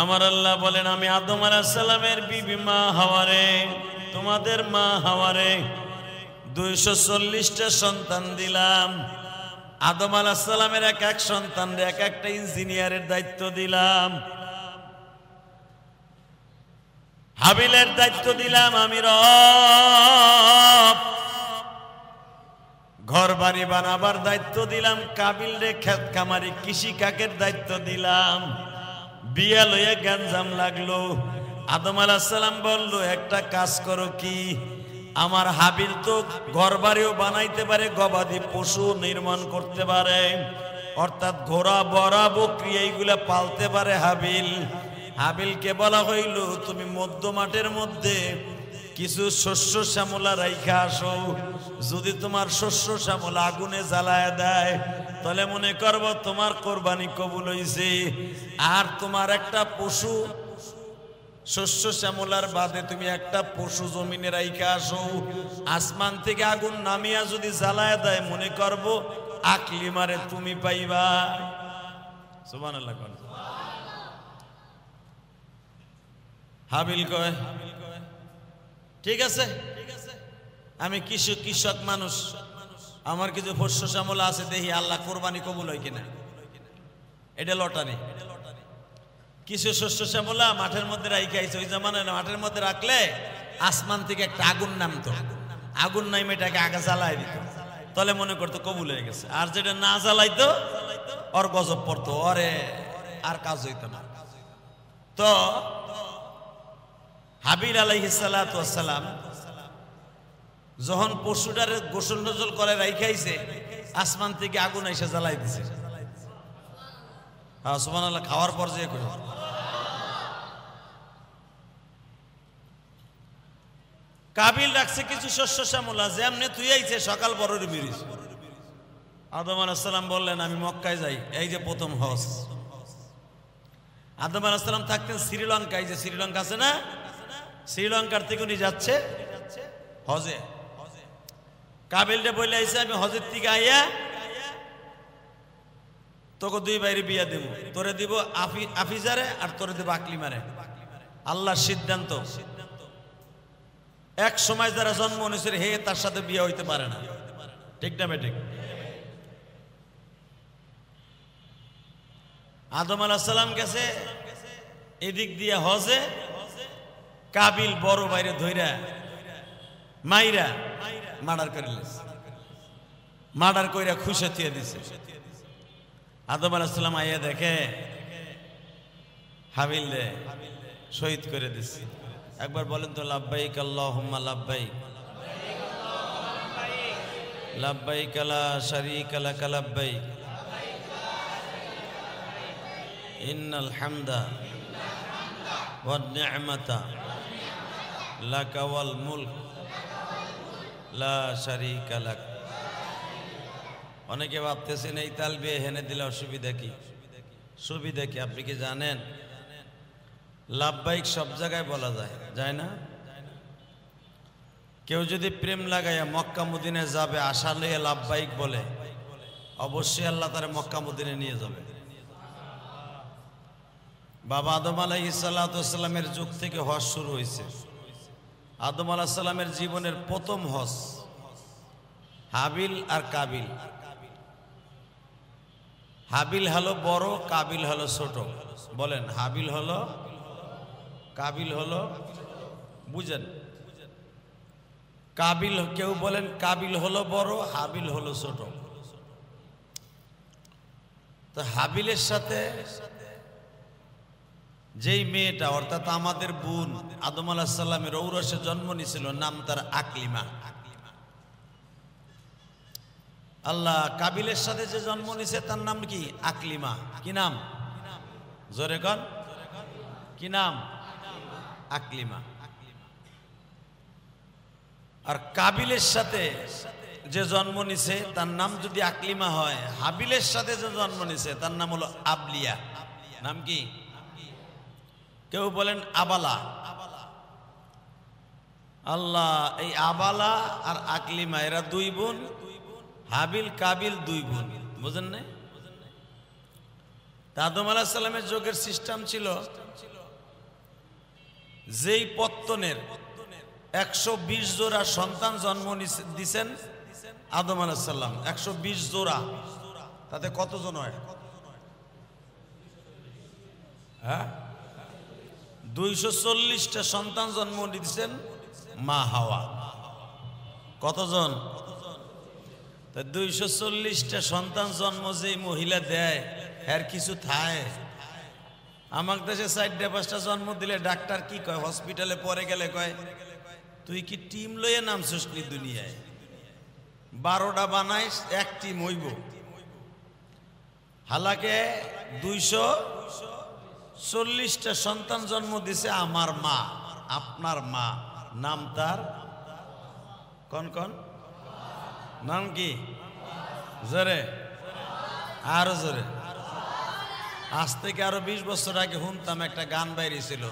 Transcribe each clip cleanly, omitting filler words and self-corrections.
আমার আল্লাহ বলেন আমি আদম আলাইহিস সালামের বিবি মা হাওয়ারে তোমাদের মা হাওয়ারে 240টা সন্তান দিলাম। আদম আলাইহিস সালামের এক এক সন্তানরে এক একটা ইঞ্জিনিয়ারের দায়িত্ব দিলাম। হাবিলের দায়িত্ব দিলাম আমি রব। ঘর বাড়ি বানাবার দায়িত্ব দিলাম কাবিল রে, ক্ষেত খামারি কৃষি কাকের দায়িত্ব দিলাম। বিয়া লইয়া গ্যাঞ্জাম লাগলো। আদম আলাইহিস সালাম বলল একটা কাজ করো কি, আমার হাবিল তো ঘর বাড়িও বানাইতে পারে, গবাদি পশু নির্মাণ করতে পারে, অর্থাৎ ঘোড়া বড়া বকরি এইগুলা পালতে পারে হাবিল। হাবিলকে বলা হইল তুমি মধ্য মাঠের মধ্যে কিছু শস্য শ্যামলা রাইখা আসো, যদি তোমার শস্য শ্যামলা আগুনে জ্বালায় দেয় তাহলে মনে করব তোমার কোরবানি কবুল হইছে। আর তোমার একটা পশু শস্য শ্যামলার বাদে তুমি একটা পশু জমিনে রাইখা আসো, আসমান থেকে আগুন নামিয়া যদি জ্বালায় দেয় মনে করব আকলিমারে তুমি পাইবা। সুবহানাল্লাহ। হাবিল কয় ঠিক আছে, আমি কৃষক মানুষ, আমার কিছু শস্য শ্যামলা আছে, দেখি আল্লাহ কোরবানি কবুল হয় কিনা। এটা লটারি। কিছু শস্য শ্যামলা মাঠের মধ্যে রাইখে আইছে, ওই জামানায় মাঠের মধ্যে রাখলে আসমান থেকে একটা আগুন নামতো, আগুন নামে এটাকে আগে জ্বালাই দিত, তাহলে মনে করতো কবুল হয়ে গেছে। আর যেটা না জ্বালাইতো ওর গজব পড়তো, ওরে আর কাজ হইতো না। তো হাবিল আলাইহিস সালাতু ওয়াস সালাম যখন পশুটারে গোসল টোসল করে রাইখাইছে, আসমান থেকে আগুন এসে জ্বালাই দিছে। সুবহানাল্লাহ। খাওয়ার পর যে কই কাবিল রাখছে কিছু শস্য শ্যামলা, যেমনি তুই আইছে সকাল বড়রে বেরিয়েছে। আদম আলাইহিস সালাম বললেন আমি মক্কায় যাই, এই যে প্রথম হজ। আদম আলাইহিস সালাম থাকতেন শ্রীলঙ্কায়, যে শ্রীলঙ্কা আছে না, শ্রীলঙ্কার থেকে উনি যাচ্ছে হজে। কাবিলটা বলে আইছে আমি হজের থেকে আইয়া তোকে দুই বাইরে বিয়া দেব, তোরে দিব আফিজারে আর তোরে দেব আকলিমারে। আল্লাহর সিদ্ধান্ত। এক সময় যারা জন্ম নিয়েছে হে তার সাথে বিয়ে হইতে পারে না, ঠিক না বেঠিক? আদম আলাইহিস সালাম গেছে এদিক দিয়ে হজে, কাবিল বড় বাইরে ধইরা মাইরা মার্ডার করিলেছে, মার্ডার কইরা খুশে থিয়ে দিছে। আদম আলাইহিস সালাম আইয়া দেখে হাবিল রে শহীদ করে দিছে। একবার বলেন তো লাব্বাইক আল্লাহুম্মা লাব্বাইক, লাব্বাইক লা শারীকা লাক লাব্বাইক, ইন্নাল হামদা ওয়ান নি'মাতা লাকা ওয়াল মুলক লা শারীকা লাক। অনেকে ভাবতেছেন এই তালবিয়া হেনে দিলে অসুবিধা কি? সুবিধা কি? আপনি কি জানেন লাব্বাইক সব জায়গায় বলা যায়, যায় না? কেউ যদি প্রেম লাগাইয়া মক্কা মদিনে যাবে, আশা লইয়া লাব্বাইক বলে, অবশ্যই আল্লাহ তারে মক্কা মদিনে নিয়ে যাবে। বাবা আদম আলাইহিস সালাতু ওয়াস সালামের যুগ থেকে হজ শুরু হয়েছে। আদম আলাইহিস সালামের জীবনের প্রথম হজ হাবিল আর কাবিল। হাবিল হলো বড়, কাবিল হলো ছোট। বলেন হাবিল হলো, কাবিল হলো, বুঝেন? কাবিল, কেউ বলেন কাবিল হলো বড়, হাবিল হলো ছোট। তো হাবিলের সাথে যেই মেয়েটা, অর্থাৎ আমাদের বোন আদম আলাইহিস সালামের ঔরসে জন্ম নিয়েছিল, নাম তার আকলিমা। আল্লাহ কাবিলের সাথে যে জন্ম নিছে তার নাম কি? আকলিমা। কি নাম? জোরে কন, কি নাম? আকলিমা। আর কাবিলের সাথে যে জন্ম নিছে তার নাম যদি আকলিমা হয়, হাবিলের সাথে যে জন্ম নিছে তার নাম হলো আবলিয়া। নাম কি? কেউ বলেন আবালা। আল্লাহ, এই আবালা আর আকলিমা এরা দুই বোন, হাবিল কাবিল দুই বোন, বুঝেন না? আদম আলাইহিস সালামের যুগের সিস্টেম ছিল যেই পত্তনের 120 জোড়া সন্তান জন্ম দিছেন আদম আলাইহিস সালাম, 120 জোড়া, তাতে কতজন হয়? হ্যাঁ, 240টা সন্তান জন্ম দিয়েছেন মা হাওয়া। কতজন? 240টা সন্তান জন্ম যে মহিলা দেয় এর কিছু থায়? আমার দেশে 4-5টা জন্ম দিলে ডাক্তার কি কয়, হসপিটালে পরে গেলে কয় তুই কি টিম লইয়ে নামছিস নি দুনিয়ায়? 12টা বানাইস, এক টিম হইব। হালাকে 240টা সন্তান জন্ম দিছে আমার মা, আপনার মা। নাম তার কোন কোন? নাম কি? জোরে, আরো জোরে। আজ থেকে আরো 20 বছর আগে শুনতাম একটা গান বাইরে ছিল,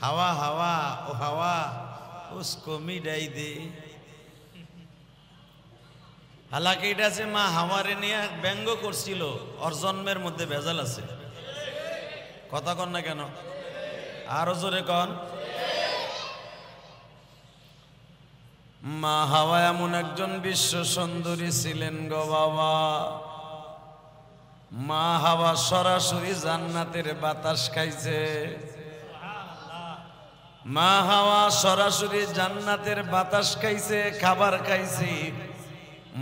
হাওয়া হাওয়া ও হাওয়া উসকো মিডাই দে। হালাকি এটা যে মা হাওয়ারে নিয়ে ব্যঙ্গ করছিল, ওর জন্মের মধ্যে ভেজাল আছে। কথা কন না কেন? আরো জোরে কন। মা হাওয়া এমন একজন বিশ্ব সুন্দরী ছিলেন গো বাবা। মা হাওয়া সরাসরি জান্নাতের বাতাস খাইছে। মা হাওয়া সরাসরি জান্নাতের বাতাস খাইছে, খাবার খাইছে।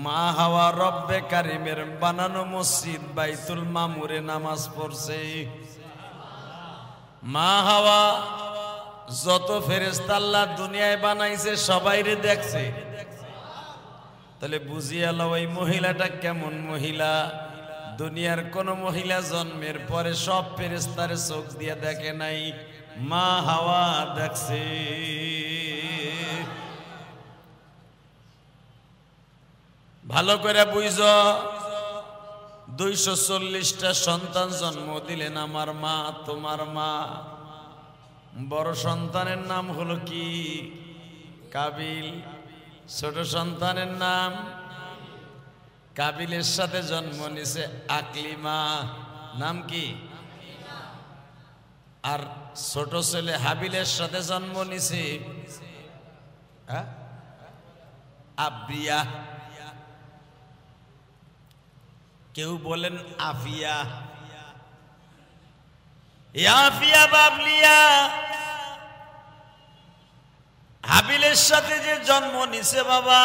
মা হাওয়া রব্বে কারিমের বানানো মসজিদ বাইতুল মামুরে নামাজ পড়ছে। মা হাওয়া যত ফেরেশতা আল্লাহ দুনিয়ায় বানাইছে সবাইরে দেখছে। তাহলে বুঝিয়ে লও ওই মহিলাটা কেমন মহিলা। দুনিয়ার কোন মহিলা জন্মের পরে সব ফেরেশতারে চোখ দিয়ে দেখে নাই, মা হাওয়া দেখছে। ভালো করে বুঝো, 240টা সন্তান জন্ম দিলেন আমার মা, তোমার মা। বড় সন্তানের নাম হলো কি? কাবিল। ছোট সন্তানের নাম? কাবিলের সাথে জন্ম নিছে আকলিমা। নাম কি? আর ছোট ছেলে হাবিলের সাথে জন্ম নিছে আব্রিয়া। কেউ বলেন আফিয়া। আফিয়া বাবলিয়া। হাবিলের সাথে যে জন্ম নিছে বাবা,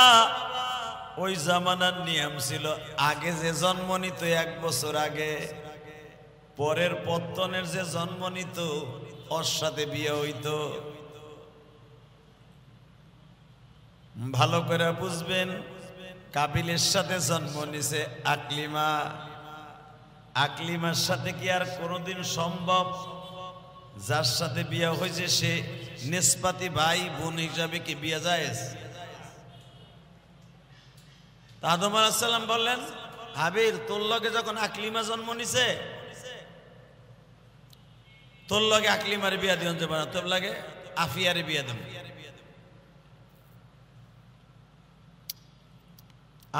ওই জামানার নিয়ম ছিল আগে যে জন্ম নিত 1 বছর আগে, পরের পত্তনের যে জন্ম নিত ওর সাথে বিয়ে হইত। ভালো করে বুঝবেন, কাবিলের সাথে জন্ম নিছে আকলিমা। আকলিমার সাথে কি আর কোনোদিন সম্ভব? যার সাথে বিয়ে হয়েছে সে নিসপাতি ভাই বোন হিসাবে কি বিয়ে জায়েজ? আদম আলাইহিস সালাম বললেন, হাবিল তোর লগে যখন আকলিমা জন্ম নিছে, তোর লগে আকলিমারে বিয়া দিন যাবে না, তোর লাগে আফিয়ারে বিয়া দেব।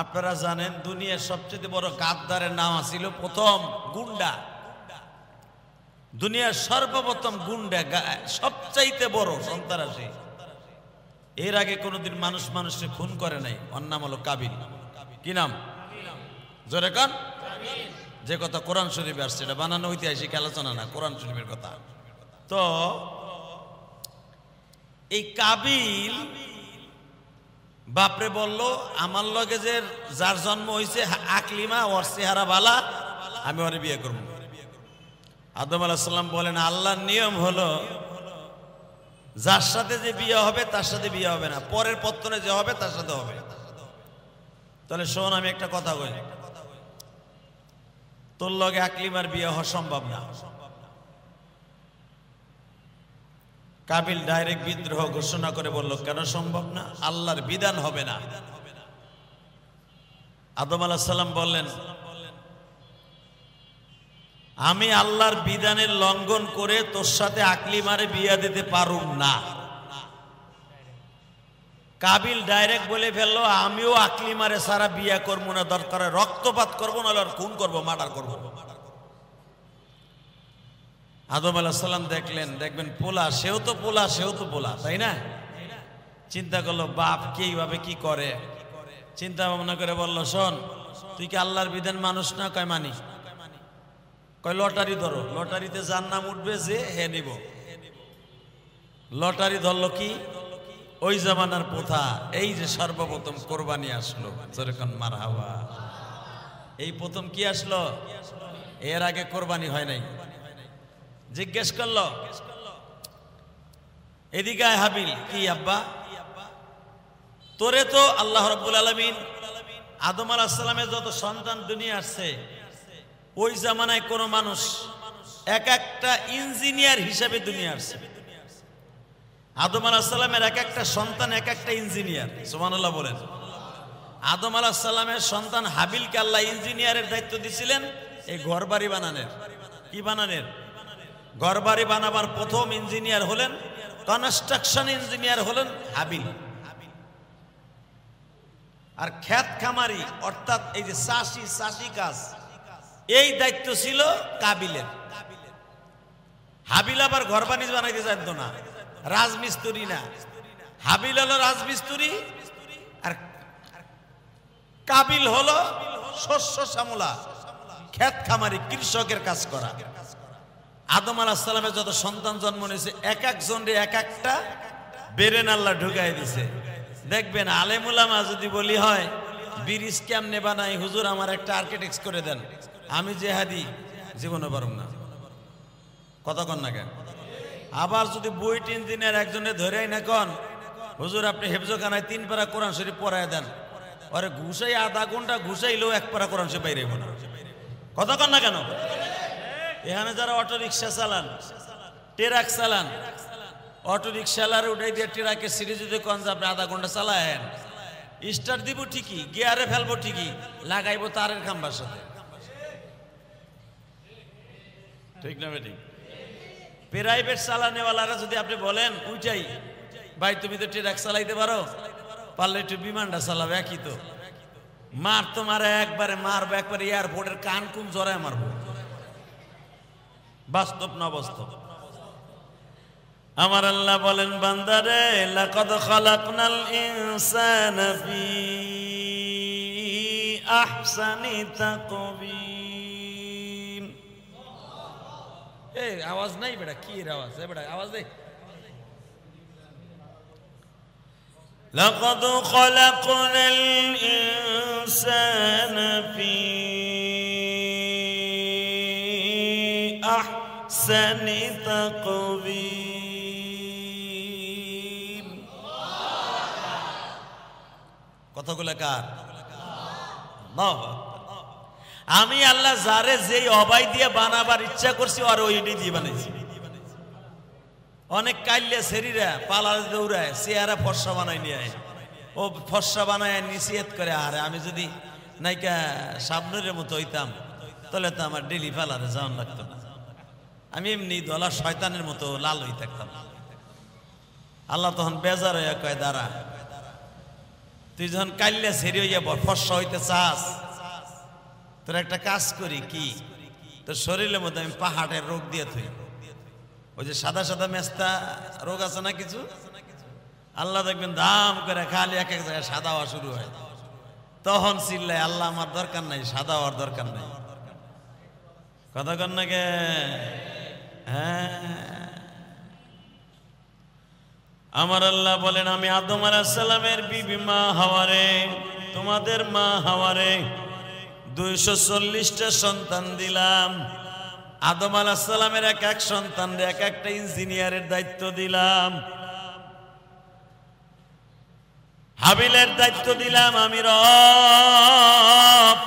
আপনারা জানেন দুনিয়ার সবচেয়ে বড় গাদ্দারের নাম ছিল প্রথম গুন্ডা। দুনিয়ার সর্বপ্রথম গুন্ডা, সবচাইতে বড় সন্ত্রাসী। এর আগে কোনোদিন মানুষ মানুষকে খুন করে নাই। ওর নাম হলো কাবিল। কি নাম? জোরে কান। যে কথা কোরআন শরীফে আসছে, এটা বানানো ঐতিহাসিক আলোচনা না, কোরআন শরীফের কথা। তো এই কাবিল বাপরে বলল, আমার লগে যে যার জন্ম হয়েছে আকলিমা, ওর চেহারা বালা, আমি ওরে বিয়ে করব। আদম আলাইহিস সালাম বলেন, আল্লাহর নিয়ম হলো যার সাথে যে বিয়ে হবে তার সাথে বিয়ে হবে না, পরের পত্তনে যে হবে তার সাথে হবে। তাহলে শোন, আমি একটা কথা কই, তোর লগে আকলিমার বিয়ে হওয়া সম্ভব না। কাবিল ডাইরেক্ট বিদ্রোহ ঘোষণা করে বলল, কেন সম্ভব না? আল্লাহর বিধান হবে না। আদম আলাইহিস সালাম বললেন, আমি আল্লাহর বিধানের লঙ্ঘন করে তোর সাথে আকলিমারে বিয়ে দিতে পারুম না। কাবিল ডাইরেক্ট বলে ফেললো, আমিও আকলিমারে সারা বিয়ে করবো না, দরকার রক্তপাত করবো, নাহলে খুন করবো, মার্ডার করবো। আদম আলাইহিস সালাম দেখবেন পোলা, সেও তো পোলা, তাই না? চিন্তা করলো বাপ কিভাবে কি করে, চিন্তা ভাবনা করে বলল, শোন তুই কি আল্লাহর বিধান মানুষ না? কয় মানি। কয় লটারি ধরো, লটারিতে যার নাম উঠবে যে হে নিব। লটারি ধরলো কি? ওই জামানার প্রথা, এই যে সর্বপ্রথম কোরবানি আসলো, যেরকম মারহাবা, এই প্রথম কি আসলো? এর আগে কোরবানি হয় নাই। জিজ্ঞেস করলো, এদিকে হাবিল, কি আব্বা? তোরে তো আল্লাহ রাব্বুল আলামিন আদম আলাইহিস সালামের যত সন্তান দুনিয়া আসছে, ওই জামানায় কোন মানুষ এক একটা ইঞ্জিনিয়ার হিসাবে দুনিয়া আসছে। আদম আলাইহিস সালামের এক একটা সন্তান এক একটা ইঞ্জিনিয়ার। সুবহানাল্লাহ বলেন। আদম আলাইহিস সালামের সন্তান হাবিলকে আল্লাহ ইঞ্জিনিয়ারের দায়িত্ব দিয়েছিলেন এই ঘরবাড়ি বানানোর। কি বানানোর? ঘরবাড়ি বানাবার প্রথম ইঞ্জিনিয়ার হলেন, কনস্ট্রাকশন ইঞ্জিনিয়ার হলেন হাবিল। আর ক্ষেত খামারি অর্থাৎ এই যে চাষি কাজ, এই দায়িত্ব ছিল কাবিলের। হাবিল আবার ঘর বানিয়ে বানাইতে জানতো না, রাজমিস্ত্রি না। হাবিল হলো রাজমিস্ত্রি, আর কাবিল হলো শস্য শ্যামলা, ক্ষেত খামারি, কৃষকের কাজ করা। আদম আলাইহিস সালামের যত সন্তান জন্ম নিয়েছে, এক একজনরে এক একটা বেরেন আল্লাহ ঢুকাই দিছে। দেখবেন আলেম উলামা যদি বলি হয় ব্রিজ কেমনে বানাই, হুজুর আমার একটা আর্কিটেক্ট করে দেন, আমি জেহাদি জীবনে পারুম না। কথা কন না কেন? আবার যদি বুয়েট ইঞ্জিনিয়ার একজনে ধরেই না কন, হুজুর আপনি হেফজখানায় 3 পারা কোরআন শরীফ পড়ায় দেন, আরে ঘুষাই আধা ঘন্টা ঘুষাইলেও 1 পারা কোরআন শরীফ বাইরে না। কথা কন না কেন? এখানে যারা অটো রিক্সা চালান, ট্রাক চালান, অটো রিক্সালার উঠাই দিয়ে ট্রাকে সিঁড়ি যদি কন যে আপনি আধা ঘন্টা চালায়েন, স্টার্ট দিব ঠিকই, গিয়ারে ফেলবো ঠিকই, লাগাইবো তারের খাম্বার সাথে। ঠিক না বেঠিক? প্রাইভেট চালানেওয়ালারা যদি আপনি বলেন উঠাই, ভাই তুমি তো ট্রাক চালাইতে পারো, পারলে একটু বিমানটা চালাবে, একই তো। মার তো মারে একবারে, মারবো একবারে এয়ারপোর্টের কান কুন জড়ায় মারবো। বাস্তব না বাস্তব? আমার আল্লাহ বলেন, বান্দারে লাকাদ খালাকনাল ইনসানা ফি আহসানি তাকওয়িম। এই আওয়াজ নাই বেটা, কি এর আওয়াজ? বেটা আওয়াজ দে। লাকাদ খালাকনাল ইনসানা ফি আহসানি তাকওয়িম। কতগুলো কার? আমি আল্লাহ যারে যেই অবাই দিয়ে বানাবার ইচ্ছা করছি আর ওইটি দিয়ে বানাইছি। অনেক কাইলে শরীরা পালার দৌড়ায়, চেহারা ফর্সা বানাই নিয়ে, ও ফর্সা বানায় নিষেধ করে, আরে আমি যদি নাইকা সাবনুরের মতো হইতাম তাহলে তো আমার ডেলি পালারে যাওয়ান লাগতো না, আমি এমনি দলা শয়তানের মতো লাল হয়ে থাকতাম। আল্লাহ তখন বেজার হইয়া কয়, দাঁড়া, তুই যখন কাইলে সেরি হইয়া ফর্সা হইতে চাস, তোর একটা কাজ করি, কি তোর শরীরের মধ্যে আমি পাহাড়ের রোগ দিয়ে থই। ওই যে সাদা সাদা মেস্তা রোগ আছে না কিছু, আল্লাহ দেখবেন দাম করে খালি এক এক জায়গায় সাদা হওয়া শুরু হয়। তখন চিল্লায়, আল্লাহ আমার দরকার নাই, সাদা হওয়ার দরকার নাই। কথা কন না কে? হ্যাঁ, আমার আল্লাহ বলেন, আমি আদম আলাইহিস সালামের বিবি মা হাওয়ারে, তোমাদের মা হাওয়ারে 240টা সন্তান দিলাম। আদম আলাইহিস সালামের এক এক সন্তানরে এক একটা ইঞ্জিনিয়ারের দায়িত্ব দিলাম। হাবিলের দায়িত্ব দিলাম আমি রব।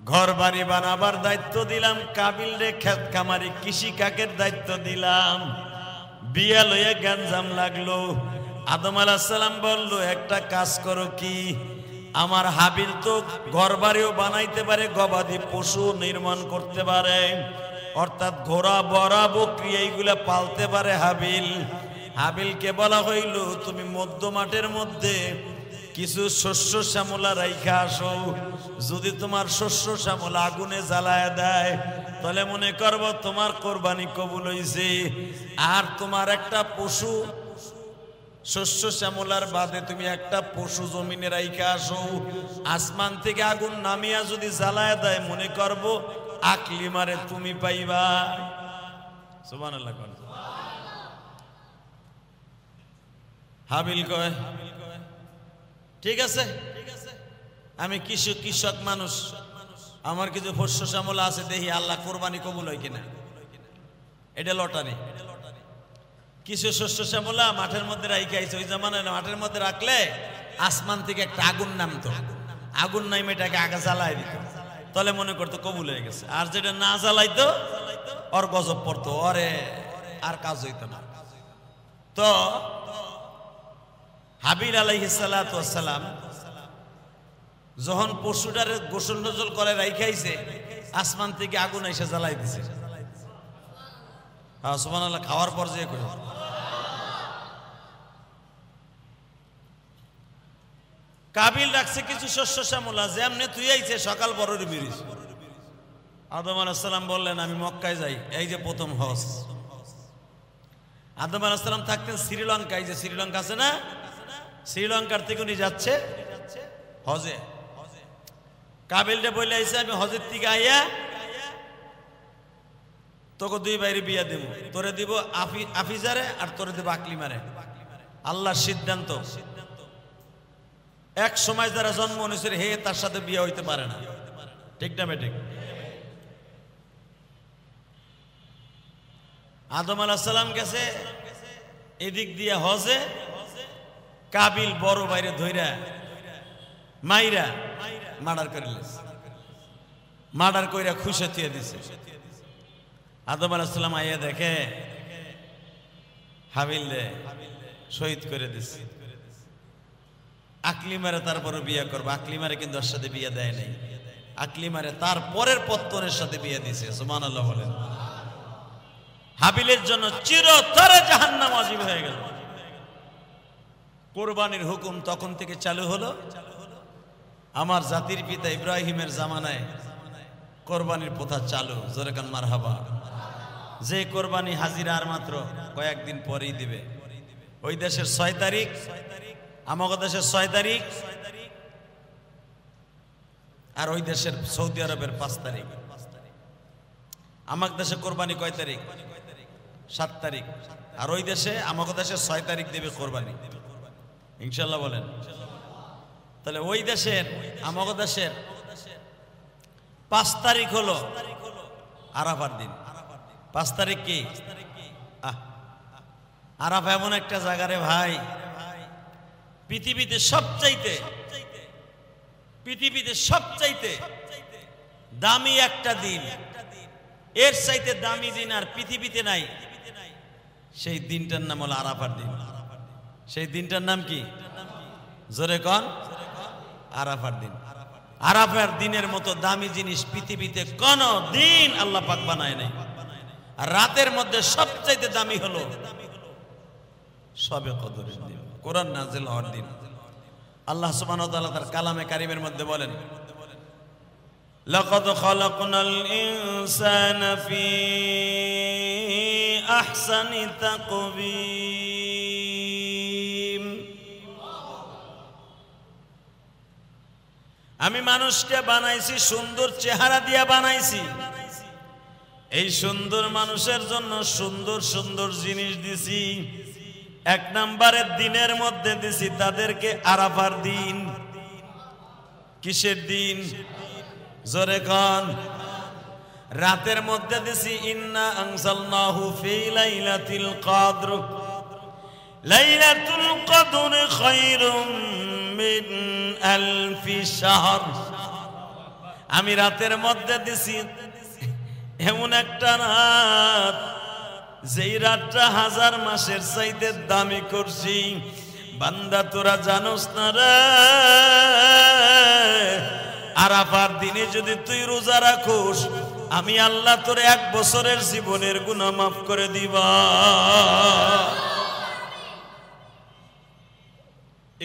ঘর বাড়ি বানাবার দায়িত্ব দিলাম কাবিল রে, ক্ষেত খামারি কৃষি কাকের দায়িত্ব দিলাম। বিয়া লইয়া গ্যাঞ্জাম লাগলো। আদম আলাইহিস সালাম বলল, একটা কাজ করো, কি? আমার হাবিল তো ঘর বাড়িও বানাইতে পারে, গবাদি পশু নির্মাণ করতে পারে, অর্থাৎ ঘোড়া বড়া বকরি এইগুলা পালতে পারে হাবিল। হাবিলকে বলা হইল, তুমি মধ্য মাঠের মধ্যে কিছু শস্য শ্যামলা রাইখা আসো, যদি তোমার শস্য শ্যামলা আগুনে জ্বালায় দেয় তাহলে মনে করব তোমার কোরবানি কবুল হইছে। আর তোমার একটা পশু শস্য শ্যামলার বাদে তুমি একটা পশু জমিনে রাইখা আসো, আসমান থেকে আগুন নামিয়া যদি জ্বালায় দেয়, মনে করব আকলিমারে তুমি পাইবা। সুবহানাল্লাহ। হাবিল কয় ঠিক আছে, আমি কৃষক মানুষ, আমার কিছু শস্য শ্যামলা আছে, দেখি আল্লাহ কোরবানি কবুল হয় কিনা। এটা লটারি। কিছু শস্য শ্যামলা মাঠের মধ্যে রাইখে আইছে, ওই জামানায় মাঠের মধ্যে রাখলে আসমান থেকে একটা আগুন নামতো, আগুন নামে এটাকে আগে জ্বালাই দিত, তাহলে মনে করতো কবুল হয়ে গেছে। আর যেটা না জ্বালাইতো ওর গজব পড়তো, ওরে আর কাজ হইতো না। তো হাবিল আলাইহিস সালাতু ওয়াস সালাম যখন পশুটারে গোসল টোসল করে রাইখাইছে, আসমান থেকে আগুন এসে জ্বালাই দিছে। সুবহানাল্লাহ। খাওয়ার পর যে কই কাবিল রাখছে কিছু শস্য শ্যামলা, যেমনি তুই আইছে সকাল বড়রে বেরিয়েছে। আদম আলাইহিস সালাম বললেন আমি মক্কায় যাই, এই যে প্রথম হজ। আদম আলাইহিস সালাম থাকতেন শ্রীলঙ্কায়, যে শ্রীলঙ্কা আছে না, শ্রীলঙ্কার থেকে উনি যাচ্ছে হজে। কাবিলটা বলে আইছে আমি হজের থেকে আইয়া তোকে দুই বাইরে বিয়া দেব, তোরে দিব আফিজারে আর তোরে দেব আকলিমারে। আল্লাহর সিদ্ধান্ত, এক সময় যারা জন্ম নিয়েছে হে তার সাথে বিয়ে হইতে পারে না, ঠিক না বেঠিক? আদম আলাইহিস সালাম গেছে এদিক দিয়ে হজে, কাবিল বড় বাইরে ধইরা মাইরা মার্ডার করিলেছে, মার্ডার কইরা খুশে থিয়ে দিছে। আদম আলাইহিস সালাম আইয়া দেখে হাবিলে শহীদ করে দিছে। আকলিমারে তারপরে বিয়ে করবো, আকলিমারে কিন্তু ওর সাথে বিয়ে দেয় নাই, আকলিমারে তার পরের পত্তনের সাথে বিয়ে দিছে। সুবহানাল্লাহ বলেন। হাবিলের জন্য চিরতরে জাহান্নাম ওয়াজিব হয়ে গেল। কোরবানির হুকুম তখন থেকে চালু হলো। আমার জাতির পিতা ইব্রাহিমের জামানায় কোরবানির প্রথা চালু। জোরে কান মারহাবা। যে কোরবানি হাজিরা আর মাত্র কয়েকদিন পরেই দিবে। ওই দেশের 6 তারিখ, আমাদের দেশের 6 তারিখ, আর ওই দেশের সৌদি আরবের 5 তারিখ। আমার দেশে কোরবানি কয় তারিখ? 7 তারিখ। আর ওই দেশে আমাদের দেশের 6 তারিখ দেবে কোরবানি, ইনশাল্লাহ বলেন। তাহলে ওই দেশের আমাদের দেশের 5 তারিখ হলো আরাফার দিন। 5 তারিখ কি? আরাফা এমন একটা জায়গা রে ভাই, পৃথিবীতে সবচাইতে দামি একটা দিন, এর চাইতে দামি দিন আর পৃথিবীতে নাই। সেই দিনটার নাম হলো আরাফার দিন। সেই দিনটার নাম কি? জোরে কন। আরাফার দিন। আরাফার দিনের মতো দামি জিনিস পৃথিবীতে কোন দিন আল্লাহ পাক বানায় নাই। আর রাতের মধ্যে সবচাইতে দামি হলো শবে কদরের দিন, কোরআন নাজিল হওয়ার দিন। আল্লাহ সুবহানাহু ওয়া তাআলা তার কালামে কারিমের মধ্যে বলেন, লাকাদ খালাকনাল ইনসানা ফি আহসানি তাকওয়িম। আমি মানুষকে বানাইছি সুন্দর চেহারা দিয়া বানাইছি। এই সুন্দর মানুষের জন্য সুন্দর সুন্দর জিনিস দিছি। 1 নম্বরের দিনের মধ্যে দিছি তাদেরকে আরাফার দিন। কিসের দিন? জোরে কন। রাতের মধ্যে দিছি ইন্না আনজালনাহু ফি লাইলাতিল কদর। লাইলাতুল কদর খায়রুম মিন আলফি শাহর। আমি রাতের মধ্যে দিছি এমন একটা রাত, যেই রাতটা 1000 মাসের চাইতে দামি করছি। বান্দা তোরা জানোস না রে, আরাফার দিনে যদি তুই রোজা রাখোস, আমি আল্লাহ তোর 1 বছরের জীবনের গুনাহ মাফ করে দিবা।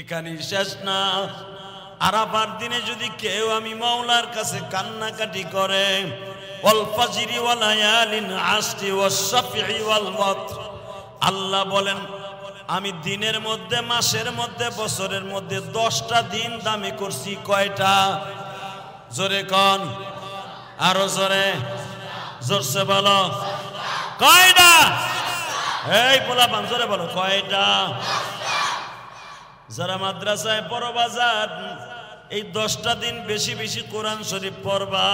এখানে শেষ না। আরাফার দিনে যদি কেউ আমি মাওলার কাছে কান্নাকাটি করে, ওয়াল ফাজরি ওয়া লায়ালিন আশরি ওয়াশ শাফঈ ওয়াল ওয়াতর। আল্লাহ বলেন আমি দিনের মধ্যে, মাসের মধ্যে, বছরের মধ্যে 10টা দিন দামি করছি। কয়টা? জোরে কোন, আরো জোরে, জোরসে বলো কয়টা? এই পোলা পান জোরে বলো কয়টা? যারা মাদ্রাসায় পড়ো বাজার, এই 10টা দিন বেশি বেশি কোরআন শরীফ পড়বা।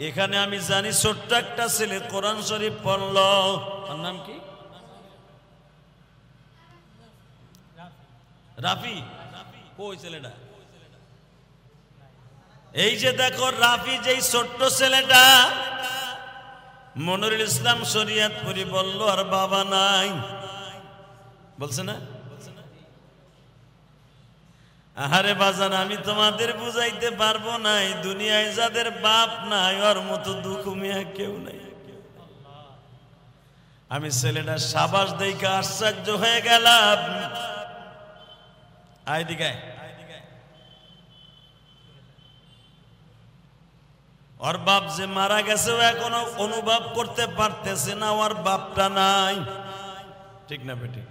এখানে আমি জানি ছোট্ট একটা ছেলে কোরআন শরীফ পড়লো, তার নাম কি? রাফি। কই ছেলেটা? এই যে দেখো রাফি, যেই ছোট্ট ছেলেটা, মনিরুল ইসলাম শরীয়তপুরি বলল আর বাবা নাই, বলছে না? আহারে বাজান, আমি তোমাদের বুঝাইতে পারবো না, এই দুনিয়ায় যাদের বাপ নাই ওর মতো দুঃখ মিয়া কেউ নাই। আমি ছেলেটা সাবাস দেখে আশ্চর্য হয়ে গেলাম। আয় দিকে, ওর বাপ যে মারা গেছে ও এখনো অনুভব করতে পারতেছে না ওর বাপটা নাই, ঠিক না বেটি?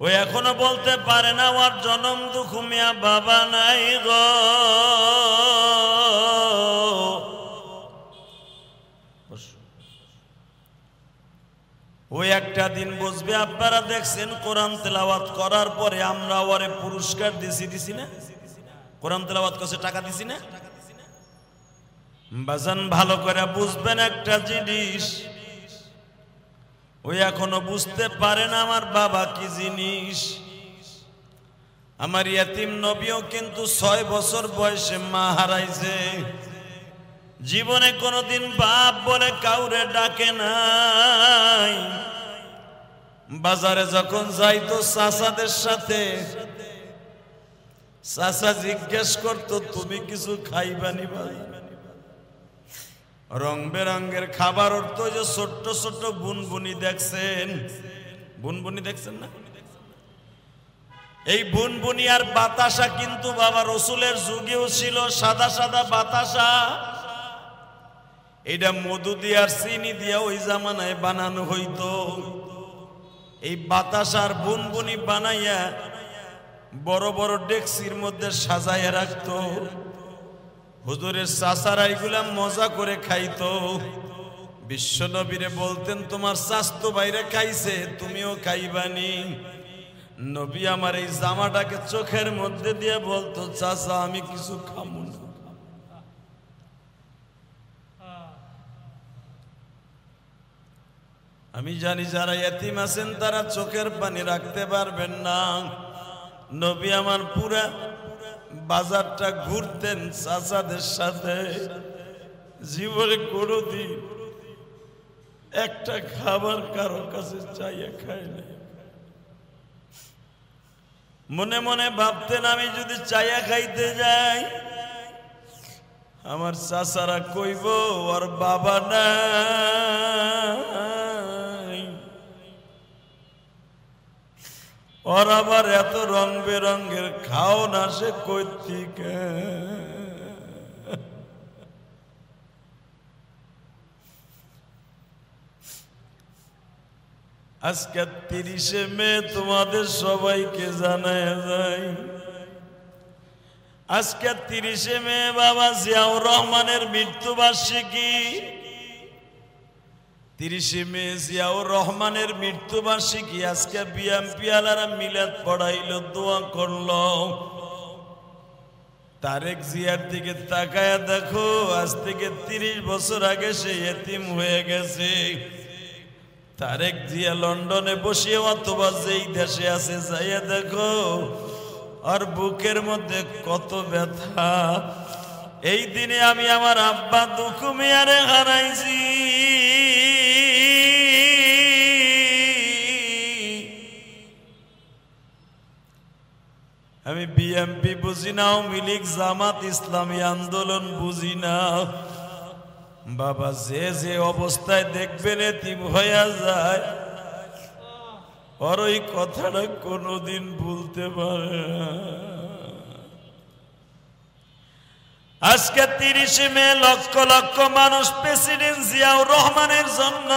ও এখনো বলতে পারে না ওর জনম দুঃখ মিয়া বাবা নাই গো। ওই একটা দিন বুঝবে। আপনারা দেখছেন কোরআন তেলাওয়াত করার পরে আমরা ওরে পুরস্কার দিছি না? কোরআন তেলাওয়াত করছে টাকা দিছি না? বাজান ভালো করে বুঝবেন একটা জিনিস, ওই এখনো বুঝতে পারে না আমার বাবা কি জিনিস। আমার ইয়াতিম নবীও কিন্তু 6 বছর বয়সে মা হারাইছে। জীবনে কোনোদিন বাপ বলে কাউরে ডাকে নাই। বাজারে যখন যাইতো চাচাদের সাথে, চাচা জিজ্ঞেস করতো তুমি কিছু খাইবানি? রং বেরঙের খাবার অর্থ যে ছোট্ট ছোট্ট বুনবুনি দেখছেন, বুনবুনি দেখছেন না? এই বুনবুনি আর বাতাসা কিন্তু বাবা রসুলের যুগেও ছিল, সাদা সাদা বাতাসা। এটা মধু দিয়ে আর চিনি দিয়ে ওই জামানায় বানানো হইতো। এই বাতাসার বুনবুনি বানাইয়া বড় বড় ডেকসির মধ্যে সাজাইয়া রাখতো। হুজুরের চাচারা এগুলা মজা করে খাইতো। বিশ্ব নবীরে বলতেন তোমার স্বাস্থ্য বাইরে খাইছে, তুমিও খাইবানি। নবী আমার এই জামাটাকে চোখের মধ্যে দিয়ে বলতো চাচা আমি কিছু খাবো না। আমি জানি যারা এতিম আছেন তারা চোখের পানি রাখতে পারবেন না। নবী আমার পুরা বাজারটা ঘুরতেন চাচাদের সাথে। জীবনে কোনোদিন একটা খাবার কারো কাছে চাইয়া খায় না। মনে মনে ভাবতেন আমি যদি চাইয়া খাইতে যাই আমার চাচারা কইব ওর বাবা নাই, ওর আবার এত রং বেরঙের খাও না সে কই থেকে। আজকে 30শে মে তোমাদের সবাইকে জানায় যায়, আজকে 30শে মে বাবা জিয়াউর রহমানের মৃত্যুবার্ষিকী। 30শে মে জিয়াউর রহমানের মৃত্যুবার্ষিকী। আজকে বিএমপি আলারা মিলাদ পড়াইল, দোয়া করলো। তারেক জিয়ার দিকে তাকায়া দেখো, আজ থেকে 30 বছর আগে সে এতিম হয়ে গেছে। তারেক জিয়া লন্ডনে বসে অথবা যেই দেশে আছে যাইয়া দেখো আর বুকের মধ্যে কত ব্যথা। এই দিনে আমি আমার আব্বা দুঃখ মিয়ারে হারাইছি। আমি বিএমপি বুঝি না, আওয়ামী লীগ, জামাত, ইসলামী আন্দোলন বুঝি না। বাবা যে যে অবস্থায় দেখবেন এতিম হইয়া যায়, আর ওই কথাটা কোনোদিন ভুলতে পারে না। আজকে 30 মে লক্ষ লক্ষ মানুষ প্রেসিডেন্ট জিয়াউর রহমানের জন্য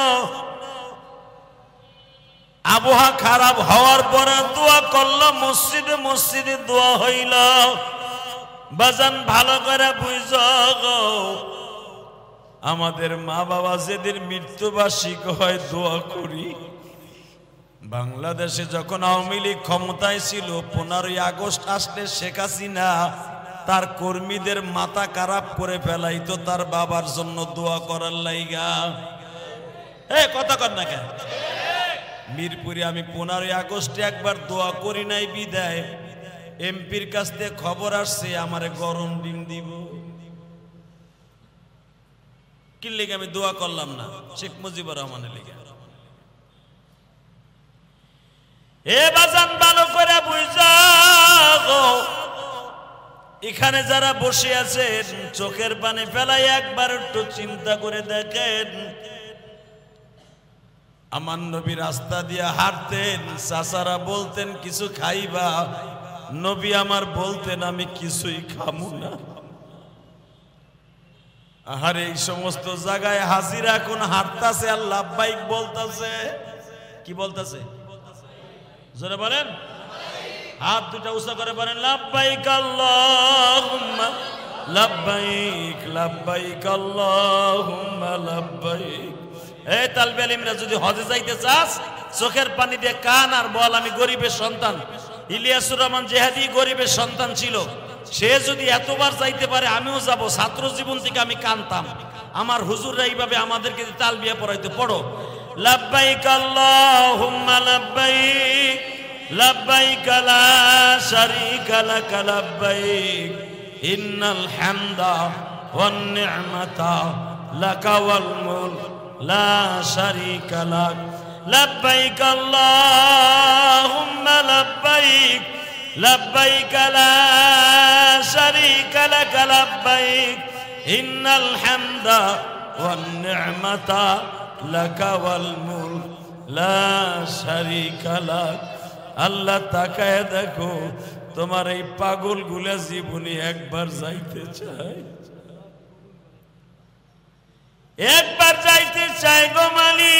আবহাওয়া খারাপ হওয়ার পরে দোয়া করলো, মসজিদে মসজিদে দোয়া হইল। বাজান ভালো করে বুঝো, আমাদের মা বাবা যেদিন মৃত্যুবার্ষিকী হয় দোয়া করি। বাংলাদেশে যখন আওয়ামী লীগ ক্ষমতায় ছিল, 15ই আগস্ট আসলে শেখ হাসিনা তার কর্মীদের মাথা খারাপ করে ফেলাইতো তার বাবার জন্য দোয়া করার লাইগা। কথা কর না কেন? মিরপুরে আমি 15ই আগস্টে একবার দোয়া করি নাই বিদায় এমপির কাছ থেকে খবর আসছে আমারে গরম ডিম দিব। কি লেগে আমি দোয়া করলাম না? শেখ মুজিবুর রহমানের লেগে। এ বাজান ভালো করে বুঝাও, এখানে যারা বসে আছেন চোখের পানি ফেলাই একবার একটু চিন্তা করে দেখেন। আমার নবী রাস্তা দিয়ে হাঁটতেন, চাচারা বলতেন কিছু খাইবা, নবী আমার বলতেন আমি কিছুই খামু না। আর এই সমস্ত জায়গায় হাজিরা এখন হাঁটতাছে আর লাব্বাইক বলতাছে। কি বলতাছে? জোরে বলেন, হাত দুটা উঁচা করে বলেন লাব্বাইক আল্লাহুম্মা লাব্বাইক, লাব্বাইক আল্লাহুম্মা লাব্বাইক। এই তালবে আলিমরা যদি হজে যাইতে চাস চোখের পানি দিয়ে কান আর বল আমি গরিবের সন্তান। ইলিয়াসুর রহমান জেহাদি গরিবের সন্তান ছিল, সে যদি এতবার যাইতে পারে আমিও যাব। ছাত্র জীবন থেকে আমি কানতাম, আমার হুজুররা এইভাবে আমাদেরকে তালবিয়া পড়াইতে। পড়ো লাব্বাইক আল্লাহুম্মা লাব্বাইক, লাব্বাইক লা শারীকা লাক লাব্বাইক, ইন্নাল হামদা ওয়ান নি'মাতা লাকা ওয়াল মুলক লা শারীকা লাক। লাব্বাইক আল্লাহুম্মা লাব্বাইক, লাব্বাইক লা শারীকা লাক লাব্বাইক, ইন্নাল হামদা ওয়ান নি'মাতা লাকা ওয়াল মুলক লা শারীকা লাক। আল্লাহ তাকায় দেখো, তোমার এই পাগল গুলা জীবনে একবার যাইতে চায়, একবার যাইতে চাই গো মালিক।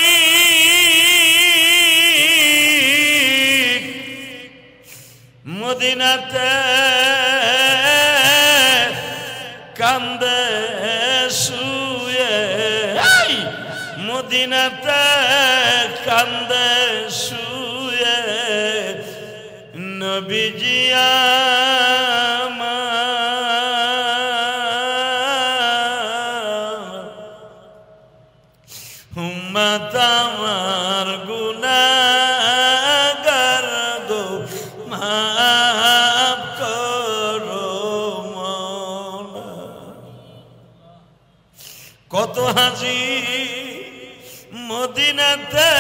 মদিনাতে কান্দে শুয়ে, মদিনাতে কান্দে শুয়ে নবীজি উম্মত আমার গুনাহগার গো মাফ করো মওলা। কত হাজি মদিনাতে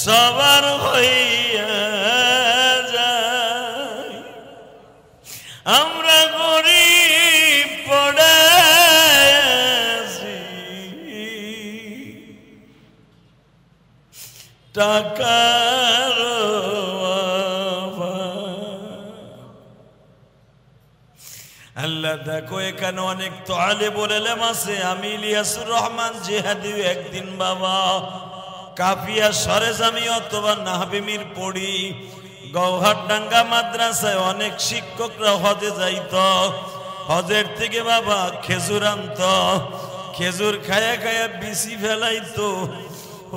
সবার হইয়া যায়, আমরা গরিব পড়ে আছি, টাকার আল্লাহ দেখো এখানে অনেক তালেবুল ইলম আছে। আমি ইলিয়াসুর রহমান জিহাদি একদিন বাবা কাফিয়া সরেজামি অথবা নাহবিমির পড়ি, গৌহারডাঙ্গা মাদ্রাসায় অনেক শিক্ষকরা হজে যাইত। হজের থেকে বাবা খেজুর আনত, খেজুর খায়া খায়া বিসি ফেলাইতো।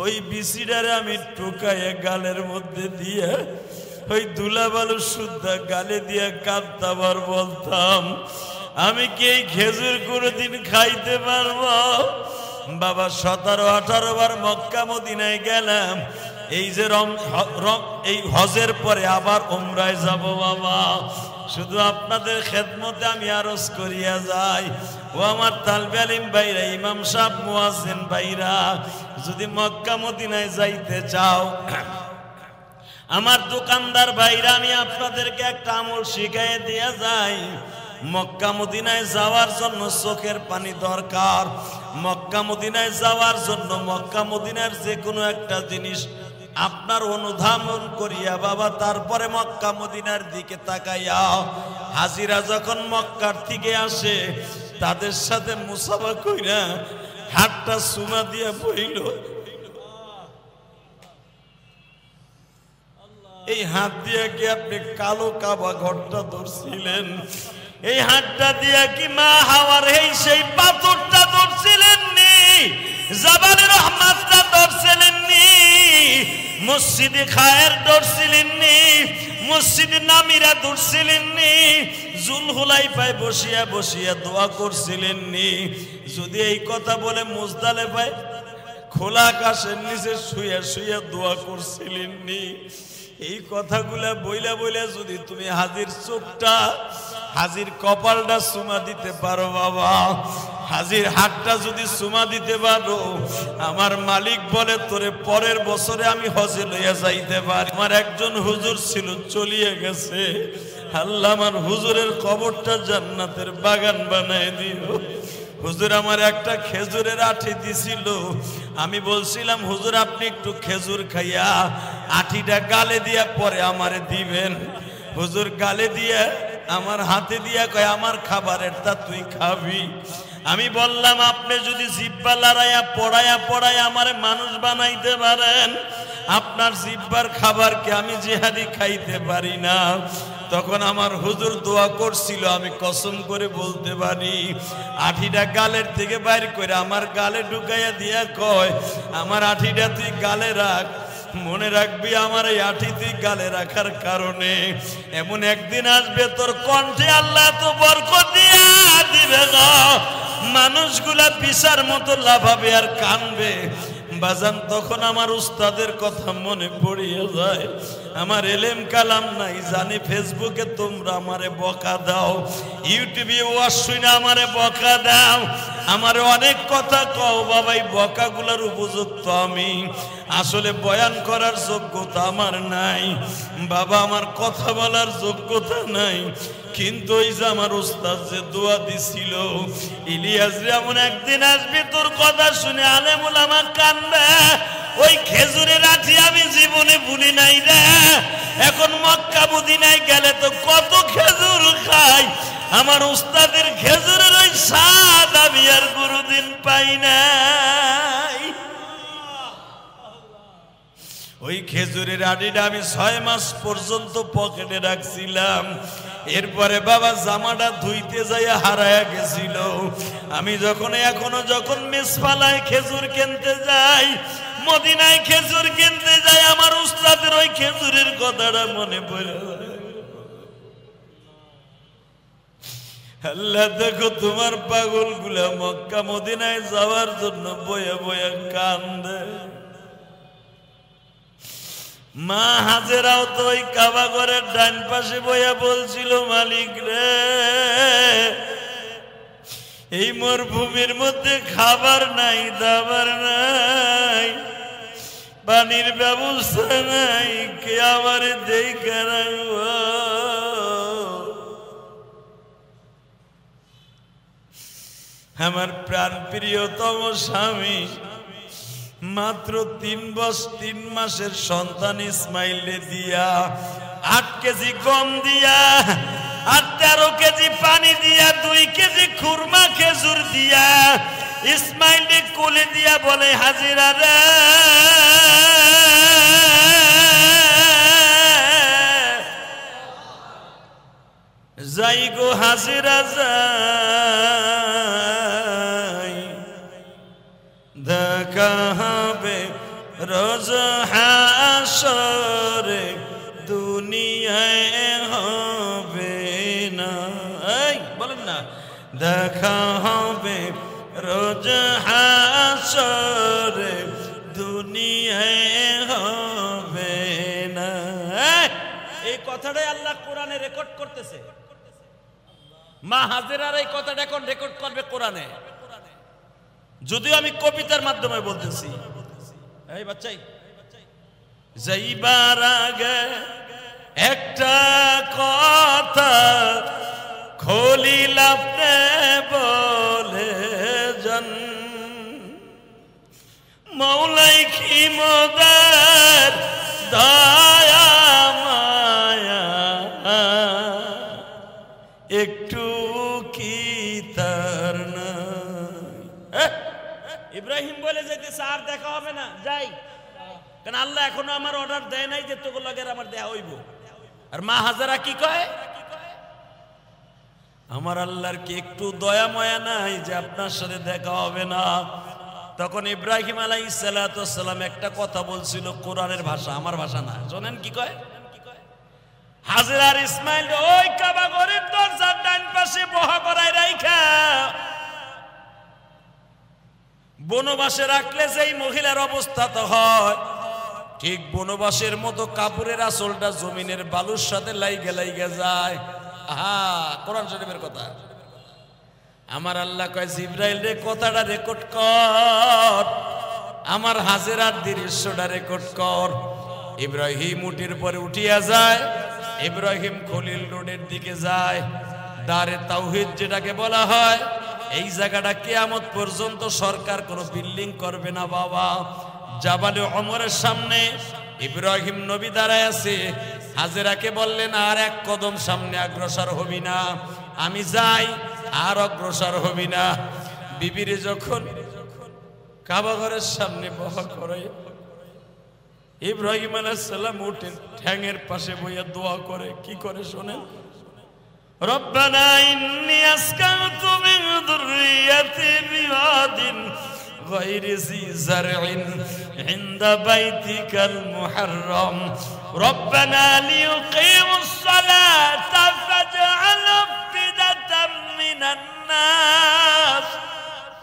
ওই বিসিটারে আমি টুকাইয়া গালের মধ্যে দিয়ে ওই দুলাবালু শুদ্ধা গালে দিয়ে কাঁদতাম আর বলতাম আমি কি এই খেজুর কোনোদিন খাইতে পারবো? বাবা 17-18 বার মক্কা মদিনায় গেলাম। এই যে এই হজের পরে আবার উমরায় যাব বাবা, শুধু আপনাদের খেদমতে আমি আরজ করিয়া যাই। ও আমার তালবে আলিম ভাইরা, ইমাম সাহেব, মুয়াজ্জিন ভাইরা, যদি মক্কা মদিনায় যাইতে চাও, আমার দোকানদার ভাইরা, আমি আপনাদেরকে একটা আমল শিখাই দিয়া যাই। মক্কা মদিনায় যাওয়ার জন্য চোখের পানি দরকার। মক্কা মদিনায় যাওয়ার জন্য মক্কা মদিনার যে কোনো একটা জিনিস আপনার অনুধাবন করিয়া বাবা তারপরে মক্কা মদিনার দিকে তাকাইয়া হাজিরা যখন মক্কার থেকে আসে তাদের সাথে মুসাফা কইরা হাতটা চুমা দিয়া বইল। এই হাত দিয়ে কি আপনি কালো কাবা ঘরটা ধরছিলেন? এই হাতটা দিয়ে কি মা হাওয়ার সেই পাথরটা ধরছিলেন নি? জাবালে রহমাতটা ধরছিলেন নি? মসজিদে খায়ের ধরছিলেন নি? মসজিদে নামিরা ধরছিলেন নি? জুলহুলাইফায় বসিয়া বসিয়া দোয়া করছিলেন নি? যদি এই কথা বলে মুজদালিফায় খোলা আকাশের নিচে শুয়ে শুয়ে দোয়া করছিলেন নি? এই কথাগুলা বইলা বইলা যদি তুমি হাজির চোখটা হাজির কপালটা চুমা দিতে পারো বাবা, হাজির হাতটা যদি চুমা দিতে পারো, আমার মালিক বলে তোরে পরের বছরে আমি হজে লইয়া যাইতে পারি। আমার একজন হুজুর ছিল চলিয়ে গেছে, আল্লাহ আমার হুজুরের কবরটা জান্নাতের বাগান বানায় দিও। হুজুর আমার একটা খেজুরের আঠি দিছিল, আমি বলছিলাম হুজুর আপনি একটু খেজুর খাইয়া আঠিটা গালে দিয়া পরে আমারে দিবেন। হুজুর গালে দিয়া আমার হাতে দিয়া কয় আমার খাবারেরটা তুই খাবি। আমি বললাম আপনি যদি জিব্বা লড়াইয়া পড়াইয়া পড়াইয়া আমারে মানুষ বানাইতে পারেন, আপনার জিব্বার খাবারকে আমি জিহাদি খাইতে পারি না। তখন আমার হুজুর দোয়া করছিল, আমি কসম করে বলতে পারি, আঠিটা গালের থেকে বাইর করে আমার গালে ঢুকাইয়া দিয়া কয় আমার আঠিটা তুই গালে রাখ, মনে রাখবি আমার এই আঠি তুই গালে রাখার কারণে এমন একদিন আসবে তোর কণ্ঠে আল্লাহ তো বরকত দিয়া দিবে গো, মানুষগুলা পিসার মতো লাফাবে আর কানবে। বাজান তখন আমার উস্তাদের কথা মনে পড়িয়া যায়। আমার এলেম কালাম নাই, জানি ফেসবুকে তোমরা আমারে বকা দাও, ইউটিউবে ওয়াজ শুনে আমারে বকা দাও, আমারে অনেক কথা কও বাবা, এই বকাগুলোর উপযুক্ত আমি আসলে বয়ান করার যোগ্যতা আমার নাই বাবা, আমার কথা বলার যোগ্যতা নাই। কিন্তু ওই যে আমার উস্তাদ যে দোয়া দিছিল, ইলিয়াস রে এমন একদিন আসবে তোর কথা শুনে আলেম ওলামা কানবে, ওই খেজুরের আঠি আমি জীবনে ভুলি নাই রে। এখন মক্কা মদিনায় গেলে তো কত খেজুর খাই, আমার উস্তাদের খেজুরের ওই স্বাদ আমি আর কোনোদিন পাই নাই। ওই খেজুরের আটিটা আমি 6 মাস পর্যন্ত পকেটে রাখছিলাম। এরপরে বাবা জামাটা ধুইতে যাইয়া হারায়া গেছিল। আমি এখনো যখন মেসফালায় খেজুর কিনতে যাই, মদিনায় খেজুর কিনতে যাই, আমার উস্তাদের ওই খেজুরের কথাটা মনে পড়ে যায়। আল্লাহ দেখো তোমার পাগল গুলা মক্কা মদিনায় যাওয়ার জন্য বয়ে বয়ে কান্দে। মা হাজেরাও তো ওই কাবা ঘরের ডান পাশে বইয়া বলছিল, মালিক রে এই মরুভূমির মধ্যে খাবার নাই, দাবার নাই, পানির ব্যবস্থা নাই, কে আমার দেখে রাখবো। আমার প্রাণ প্রিয়তম স্বামী মাত্র 3 মাসের সন্তান ইসমাইলে দিয়া 8 কেজি গম দিয়া আর 13 কেজি পানি দিয়া 2 কেজি খুরমা খেজুর দিয়া ইসমাইলে কোলে দিয়া বলে, হাজিরা রে যাই গো হাজিরা যাই, দেখা হবে রোজ হাসরে, দুনিয়ায় হবে না। এই বলেন না, দেখা হবে রোজ হাসরে, দুনিয়ায় হবে না। এই কথাটাই আল্লাহ কোরআনে রেকর্ড করতেছে। মা হাজেরার এই কথাটা এখন রেকর্ড করবে কোরআনে, যদিও আমি কবিতার মাধ্যমে বলতেছি। এই বাচ্চাই যাইবার আগে একটা কথা খলিল আপনি বলে যান, মৌলাই কি মোদের দয়া মায়া একটু কি তার নাই। ইব্রাহিম বলে যেতেছে আর দেখা হবে না, যাই, কারণ আল্লাহ এখনো আমার অর্ডার দেয় নাই যে তোকে লগের আমার দেয়া হইব। আর মা হাজারা কি কয়, আমার আল্লাহর কি একটু দয়া ময়া নাই যে আপনার সাথে দেখা হবে না? তখন ইব্রাহিম আলাইহিস সালাতু ওয়াস সালাম একটা কথা বলছিল কোরআনের ভাষা, আমার ভাষা না। শুনেন কি কয়, হাজেরা আর ইসমাইল ওই কাবা ঘরের দরজার ডান পাশে বহা করায় রাইখা বনবাসে রাখলে যেই মহিলার অবস্থা তো হয়, ঠিক বনবাসের মতো কাপড়ের আঁচলটা জমিনের বালুর সাথে লাইগে লাইগে যায়। আহা, কোরআন শরীফের কথা। আমার আল্লাহ কয় জিবরাইল রে কথাটা রেকর্ড কর, আমার হাজেরার দৃশ্যটা রেকর্ড কর। ইব্রাহিম উটির পরে উঠিয়া যায়, ইব্রাহিম খলিল রোডের দিকে যায়। দারে তাওহীদ যেটাকে বলা হয়, এই জায়গাটা কিয়ামত পর্যন্ত সরকার কোনো বিল্ডিং করবে না বাবা। জাবালে ওমরের সামনে ইব্রাহিম নবী দাঁড়ায় আছে। হাজেরাকে বললেন আর এক কদম সামনে অগ্রসর হবি না, আমি যাই, আর অগ্রসর হবি না। বিবিরে যখন কাবা ঘরের সামনে বহা করে, ইব্রাহিম আলাইহিস সালাম উঠে ঠ্যাঙের পাশে বইয়া দোয়া করে। কি করে শোনেন, রব্বানা ইন্নী আসকানতু মিন যুররিয়াতি বিওয়াদিন গায়রি জি যারইন ইনদা বাইতিকাল মুহাররম রব্বানা লিয়ুকিমুস সালাতা ফাজআল আফিদাতাম মিনান নাস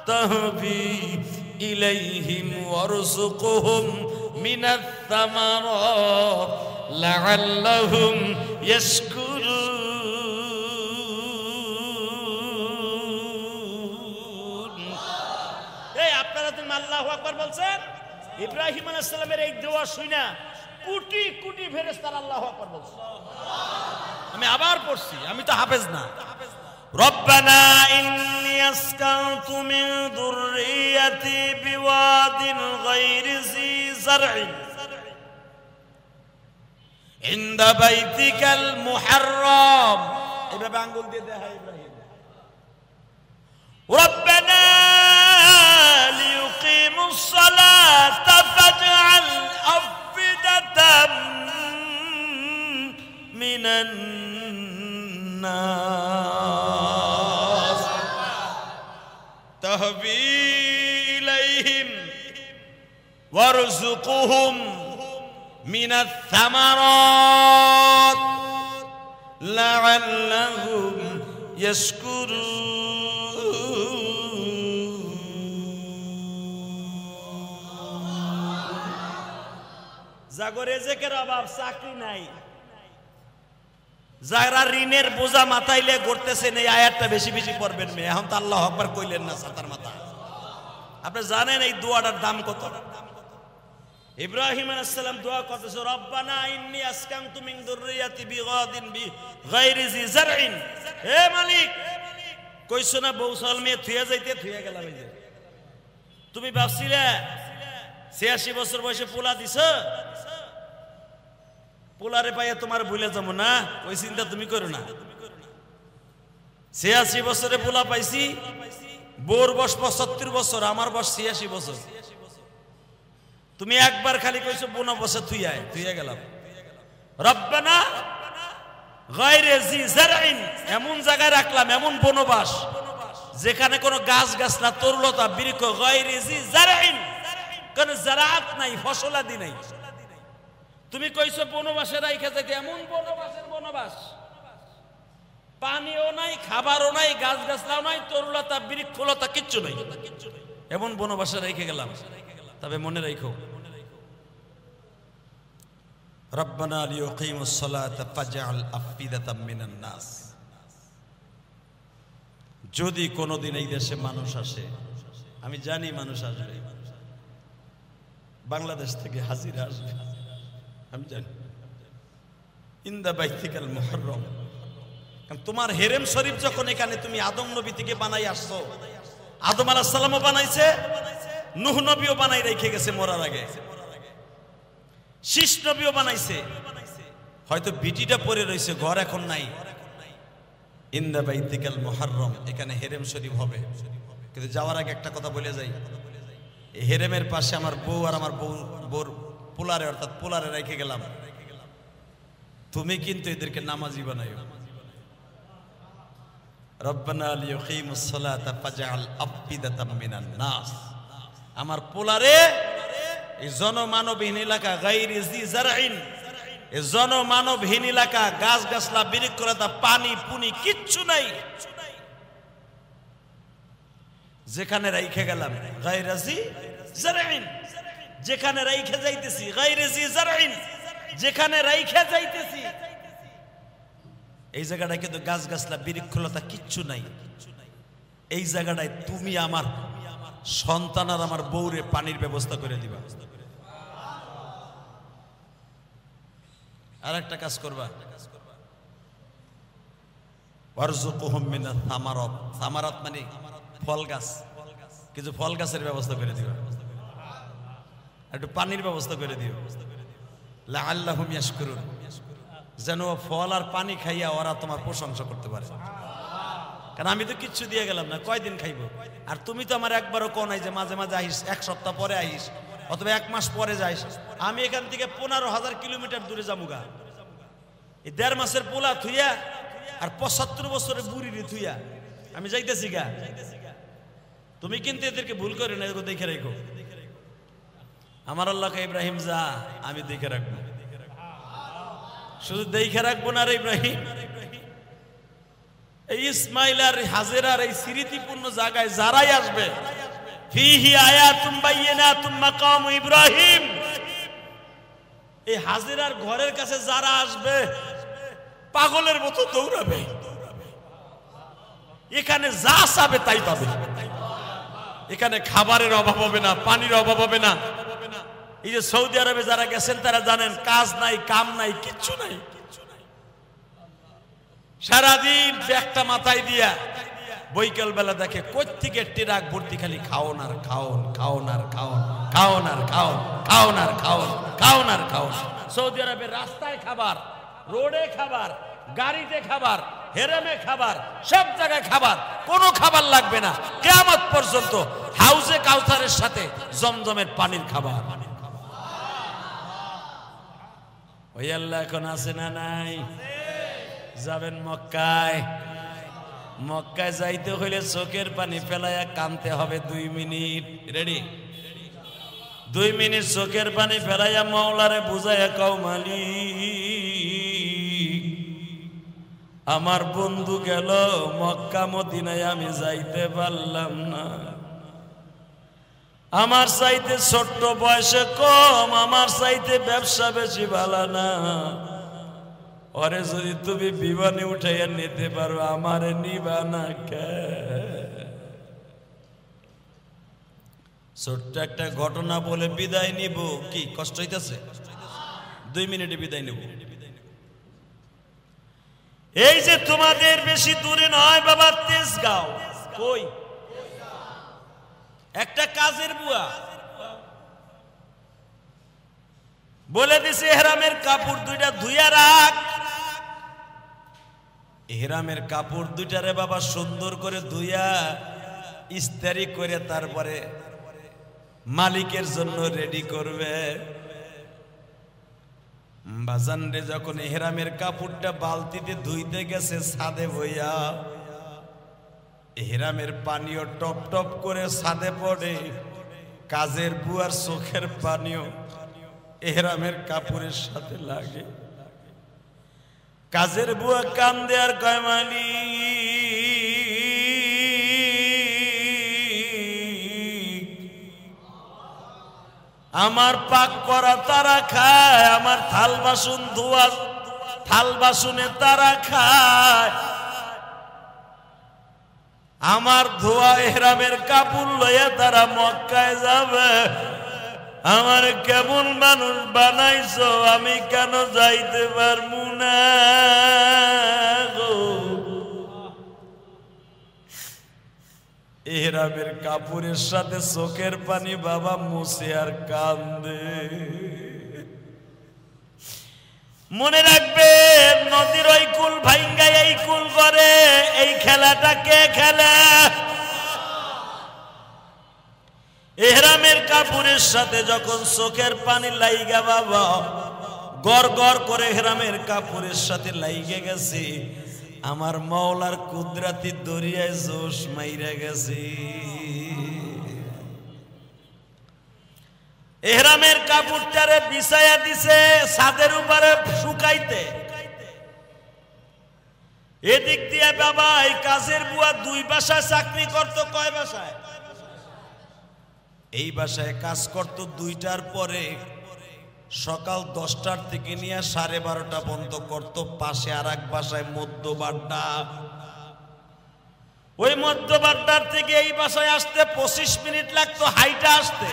তাহবি ইলাইহিম ওয়ারযুকহুম মিনাত থামারাত লাআল্লাহুম ইয়াশকুরুন। আল্লাহু আকবার বলছেন। ইব্রাহিম আলাইহিস সালামের এই দোয়া শুনা কোটি কোটি ফেরেশতারা আল্লাহু আকবার বলছে। আমি আবার পড়ছি, আমি তো হাফেজ না। রব্বানা ইন্নী আসকানতু মিন যুররিয়াতি বিওয়াদিন গায়রি জি যারইন ইনদা বাইতিকাল মুহাররম। এভাবে আঙ্গুল দিয়ে দেখা ইব্রাহিম, রব্বানা লিয়ুকিমুস সালাতা ফাজআল আফিদাতাম মিনান নাস তাহবি ইলাইহিম ওয়ারযুকহুম মিনাত থামারাত লাআল্লাহুম ইয়াশকুরুন। জাগরে রেজেকের অভাব, চাকরি নাই, যারা ঋণের বোঝা মাথাইলে করতেছেন, এই আয়াতটা বেশি বেশি পড়বেন। মেয়ে এখন তো আল্লাহু আকবার কইলেন না ছাতার মাথা। আপনি জানেন এই দোয়াটার দাম কত? ইব্রাহিম আলাইহিস সালাম দোয়া করতেছে, রব্বানা ইন্নী আসকানতু মিন যুররিয়াতি বিওয়াদিন বিগায়রি জি যারইন। হে মালিক, কইছো না বউ সাল মেয়ে থুয়া যাইতে, থুয়া গেলাম। এই যে তুমি ভাবছিলে ৮৬ বছর বয়সে পোলা দিছ, পোলারে পাইয়া তোমার ভুলে যাবো না, ওই চিন্তা তুমি করো না। ৮৬ বছরে পোলা পাইছি, বোর বয়স ৭৫ বছর, আমার বয়স ৮৬ বছর। তুমি একবার খালি কইছো ৫ বছর থুইয়ায়, থুইয়া গেলাম। রব্বানা গায়রি জি যারইন, এমন জায়গায় রাখলাম, এমন বনবাস যেখানে কোনো গাছ গাছলা তরুলতা বৃক্ষ, গায়রি জি যারইন, কোন জারাত নাই, ফসলাদি নাই। তুমি কইছো বনবাসে রাইখা যাইতে, এমন বনবাসের বনবাস, পানিও নাই, খাবারও নাই, গাছ গাছলাও নাই, তরুলতা বৃক্ষলতা কিচ্ছু নাই, এমন বনবাসে রেখে গেলাম। তবে মনে রাখো, রব্বানা লিয়ুকিমুস সালাতা ফাজআল আফিদাতাম মিনান নাস। যদি কোনোদিন এই দেশে মানুষ আসে, আমি জানি মানুষ আসবে, বাংলাদেশ থেকে হাজিরা আসবে, আমি জানি, ইনদা বাইতিকাল মুহাররম। কারণ তোমার হেরেম শরীফ যখন এখানে তুমি আদম নবী থেকে বানাই আসছো, আদম আলাইহিস সালামও বানাইছে, নূহ নবীও বানাই রেখে গেছে মরার আগে, শীষ নবীও বানাইছে। হয়তো বিটিটা পড়ে রয়েছে, ঘর এখন নাই। ইন্দা বাইতিকাল মুহাররম, এখানে হেরেম শরীফ হবে। কিন্তু যাওয়ার আগে একটা কথা বলে যাই, হেরেমের পাশে আমার বউ আর আমার বউর পোলারে, অর্থাৎ পোলারে রেখে গেলাম। তুমি কিন্তু এদেরকে নামাজি বানাইও। রব্বানা লিয়ুকিমুস সালাতা ফাজআল আফিদাতাম মিনান নাস, আমার পোলারে এই জনমানবহীন এলাকা, গায়রি জি জারঈন, এই জনমানবহীন এলাকা, গাছ গাছলা বৃক্ষলতা পানি পুনি কিচ্ছু নাই, যেখানে রাইখে গেলাম গায়রি জি জারঈন, যেখানে রাইখে যাইতেছি গায়রি জি জারঈন, যেখানে রাইখে যাইতেছি এই জায়গাটায় কিন্তু গাছ গাছলা বৃক্ষলতা কিচ্ছু নাই। এই জায়গাটায় তুমি আমার সন্তান আর আমার বউরে পানির ব্যবস্থা করে দিবা। আর একটা কাজ করবা, ওয়ারযুকুহুম মিনাত থামারাত, থামারাত মানে ফল গাছ, কিছু ফল গাছের ব্যবস্থা করে দিবা, একটু পানির ব্যবস্থা করে দিও। লাআল্লাহুম ইয়াশকুরুন, যেন ফল আর পানি খাইয়া ওরা তোমার প্রশংসা করতে পারে। কারণ আমি তো কিচ্ছু দিয়ে গেলাম না, কয়দিন খাইবো? আর তুমি তো আমার একবারও কো নাই যে মাঝে মাঝে আইস, এক সপ্তাহ পরে আইস অথবা এক মাস পরে যাইস। আমি এখান থেকে 15,000 কিলোমিটার দূরে যামুগা, এই 1.5 মাসের পোলা থুইয়া আর 75 বছরের বুড়ি থুইয়া আমি যাইতেছি গা। তুমি কিন্তু এদেরকে ভুল করে না, এগুলো দেখে রেখো। আমার আল্লাহকে ইব্রাহিম যা, আমি দেখে রাখবো। শুধু দেখে রাখবো না রে ইব্রাহিম, এই ইসমাইল আর হাজেরার এই স্মৃতিপূর্ণ জায়গায় যারাই আসবে, ফিহি আয়াতুম বাইয়িনাতুম মাকামু ইব্রাহিম, এই হাজেরার ঘরের কাছে যারা আসবে পাগলের মতো দৌড়াবে, এখানে যা চাবে তাই পাবে। এখানে খাবারের অভাব হবে না, পানির অভাব হবে না। এই যে সৌদি আরবে যারা গেছেন তারা জানেন, কাজ নাই, কাম নাই, কিচ্ছু নাই। সারাদিন ব্যাগটা মাথায় দিয়া বৈকাল বেলা দেখে কোত্থেকে ট্রাক ভর্তি খালি খাওন আর খাওন, খাওন আর খাওন, খাওন আর খাওন, খাওন আর খাওন, খাওন আর খাওন। সৌদি আরবের রাস্তায় খাবার, রোডে খাবার, গাড়িতে খাবার, হেরেমে খাবার, সব জায়গায় খাবার, কোনো খাবার লাগবে না কিয়ামত পর্যন্ত। হাউজে কাউসারের সাথে জমজমের পানির খাবার। ওই আল্লাহ এখন আছে না নাই? যাবেন মক্কায়, মক্কায় যাইতে হইলে চোখের পানি ফেলাইয়া কানতে হবে 2 মিনিট। রেডি? 2 মিনিট চোখের পানি ফেলাইয়া মাওলারে বুঝাইয়া কও, মালিক আমার বন্ধু গেল মক্কা মদিনায়, আমি যাইতে পারলাম না। আমার চাইতে ছোট্ট বয়সে কম, আমার চাইতে ব্যবসা বেশি ভালো না। ওরে যদি তুমি বিমানে উঠাইয়া নিতে পারো, আমারে নিবা না কে? ছোট্ট একটা ঘটনা বলে বিদায় নিব, কি কষ্ট হইতেছে? 2 মিনিটে বিদায় নিব। এই যে তোমাদের বেশি দূরে নয় বাবা, তেজগাঁও। কই? একটা কাজের বুয়া বলে দিছে, এহরামের কাপড় 2টা ধুইয়া রাখ। এহরামের কাপড় 2টারে বাবা সুন্দর করে ধুইয়া ইস্ত্রি করে তারপরে মালিকের জন্য রেডি করবে। বাজান রে, যখন এহরামের কাপড়টা বালতিতে ধুইতে গেছে ছাদে বইয়া, এহরামের পানিও টপ টপ করে ছাদে পড়ে। কাজের বুয়ার চোখের পানিও এহরামের কাপড়ের সাথে লাগে। কাজের বুয়া কান্দে আর কয়, মালিক আমার পাক করা তারা খায়, আমার থাল বাসন ধোয়া থাল বাসনে তারা খায়, আমার ধোয়া এহরামের কাপড় লইয়া তারা মক্কায় যাবে। আমার কেমন মানুষ বানাইছো, আমি কেন যাইতে পারবো না গো? এহরামের কাপড়ের সাথে চোখের পানি বাবা মুছে আর কান্দে। মনে রাখবে নদীর ওই কুল ভাঙ্গা এই কুল করে, এই খেলাটা কে খেলে? এহরামের কাপড়ের সাথে যখন চোখের পানি লাইগা বাবা গড় গড় করে এহরামের কাপড়ের সাথে লাইগে গেছে, আমার মাওলার কুদরতি দরিয়ায় জোশ মাইরা গেছে। এহরামের কাপড়টারে বিছায়া দিছে ছাদের উপরে শুকাইতে। এদিক দিয়ে বাবা এই কাজের বুয়া দুই বাসায় চাকরি করত। কয় বাসায়? এই বাসায় কাজ করত 2টার পরে, সকাল 10টার থেকে নিয়ে 12:30 পর্যন্ত করত। পাশে আর এক বাসায় মধ্যবাড্ডা, ওই মধ্যবাড্ডার থেকে এই বাসায় আসতে 25 মিনিট লাগতো হাইটা আসতে।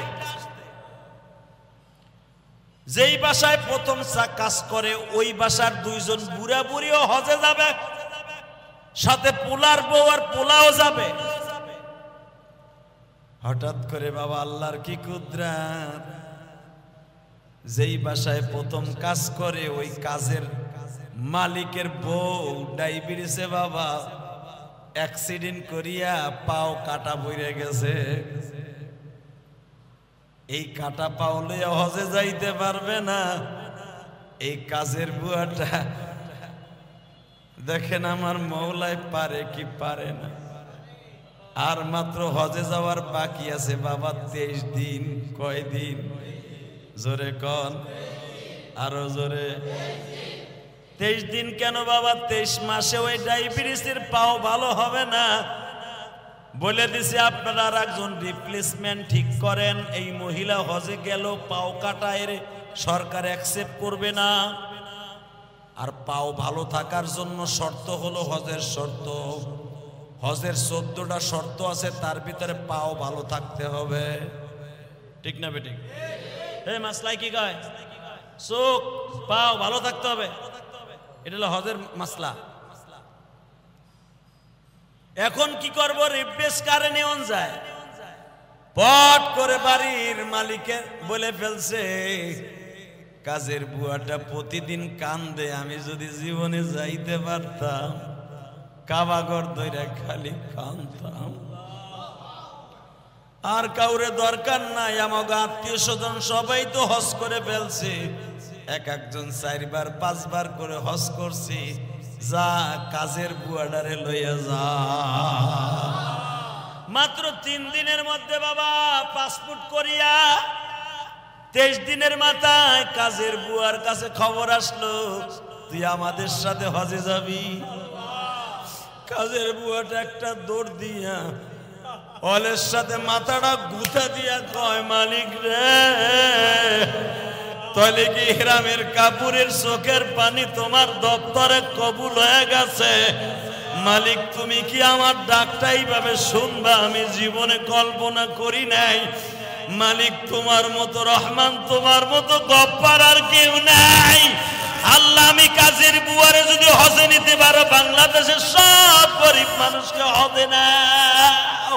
যেই বাসায় প্রথম কাজ করে ওই বাসার 2 জন বুড়া বুড়িও হজে যাবে, সাথে পোলার বউ আর পোলাও যাবে। হঠাৎ করে বাবা আল্লাহর কি কুদরত, যেই বাসায় প্রথম কাজ করে ওই কাজের মালিকের বউ ডায়াবেটিসে বাবা অ্যাক্সিডেন্ট করিয়া পাও কাটা বইরে গেছে। এই কাটা পাও লইয়া হজে যাইতে পারবে না। এই কাজের বুয়াটা দেখেন আমার মওলাই পারে কি পারে না। আর মাত্র হজে যাওয়ার বাকি আছে বাবা 23 দিন। কয় দিন? জোরে কন, আরো জোরে। 23 দিন কেন বাবা? 23 মাসে ওই ডায়াবেটিসের পাও ভালো হবে না। বলে দিছে আপনারা আর একজন রিপ্লেসমেন্ট ঠিক করেন। এই মহিলা হজে গেল, পাও কাটা, এর সরকার অ্যাকসেপ্ট করবে না। আর পাও ভালো থাকার জন্য শর্ত হলো হজের শর্ত। হজের 14টা শর্ত আছে, তার ভিতরে পাও ভালো থাকতে হবে। ঠিক না বেঠিক? এই মাসলাই কি কয়? চোখ পাও ভালো থাকতে হবে, এটা হলো হজের মাসলা। এখন কি করব? রিপ্লেস কারে নেওয়া যায়? পট করে বাড়ির মালিকে বলে ফেলছে, কাজের বুয়াটা প্রতিদিন কান্দে, আমি যদি জীবনে যাইতে পারতাম কাবাগর দইরা খালি কান্দতাম। আর কাউরে দরকার নাই, আমার আত্মীয় স্বজন সবাই তো হজ করে ফেলছে। একজন 4 বার 5 বার করে হজ করছি। যা কাজের বুয়াডারে লইয়া যা। মাত্র 3 দিনের মধ্যে বাবা পাসপোর্ট করিয়া 23 দিনের মাথায় কাজের বুয়ার কাছে খবর আসলো, তুই আমাদের সাথে হজে যাবি। কাজের বুয়াটা একটা দৌড় দিয়া হলের সাথে মাথাটা গুথা দিয়া কয়, মালিক রে, তাহলে কি ইহরামের কাপড়ের চোখের পানি তোমার দপ্তরে কবুল হয়ে গেছে? মালিক তুমি কি আমার ডাকটা এইভাবে শুনবা? আমি জীবনে কল্পনা করি নাই। মালিক তোমার মতো রহমান, তোমার মতো গফফার আর কেউ নাই। আল্লাহ, আমি কাজের বুয়ারে যদি হজে নিতে পারো, বাংলাদেশের সব গরিব মানুষকে হজে নাও।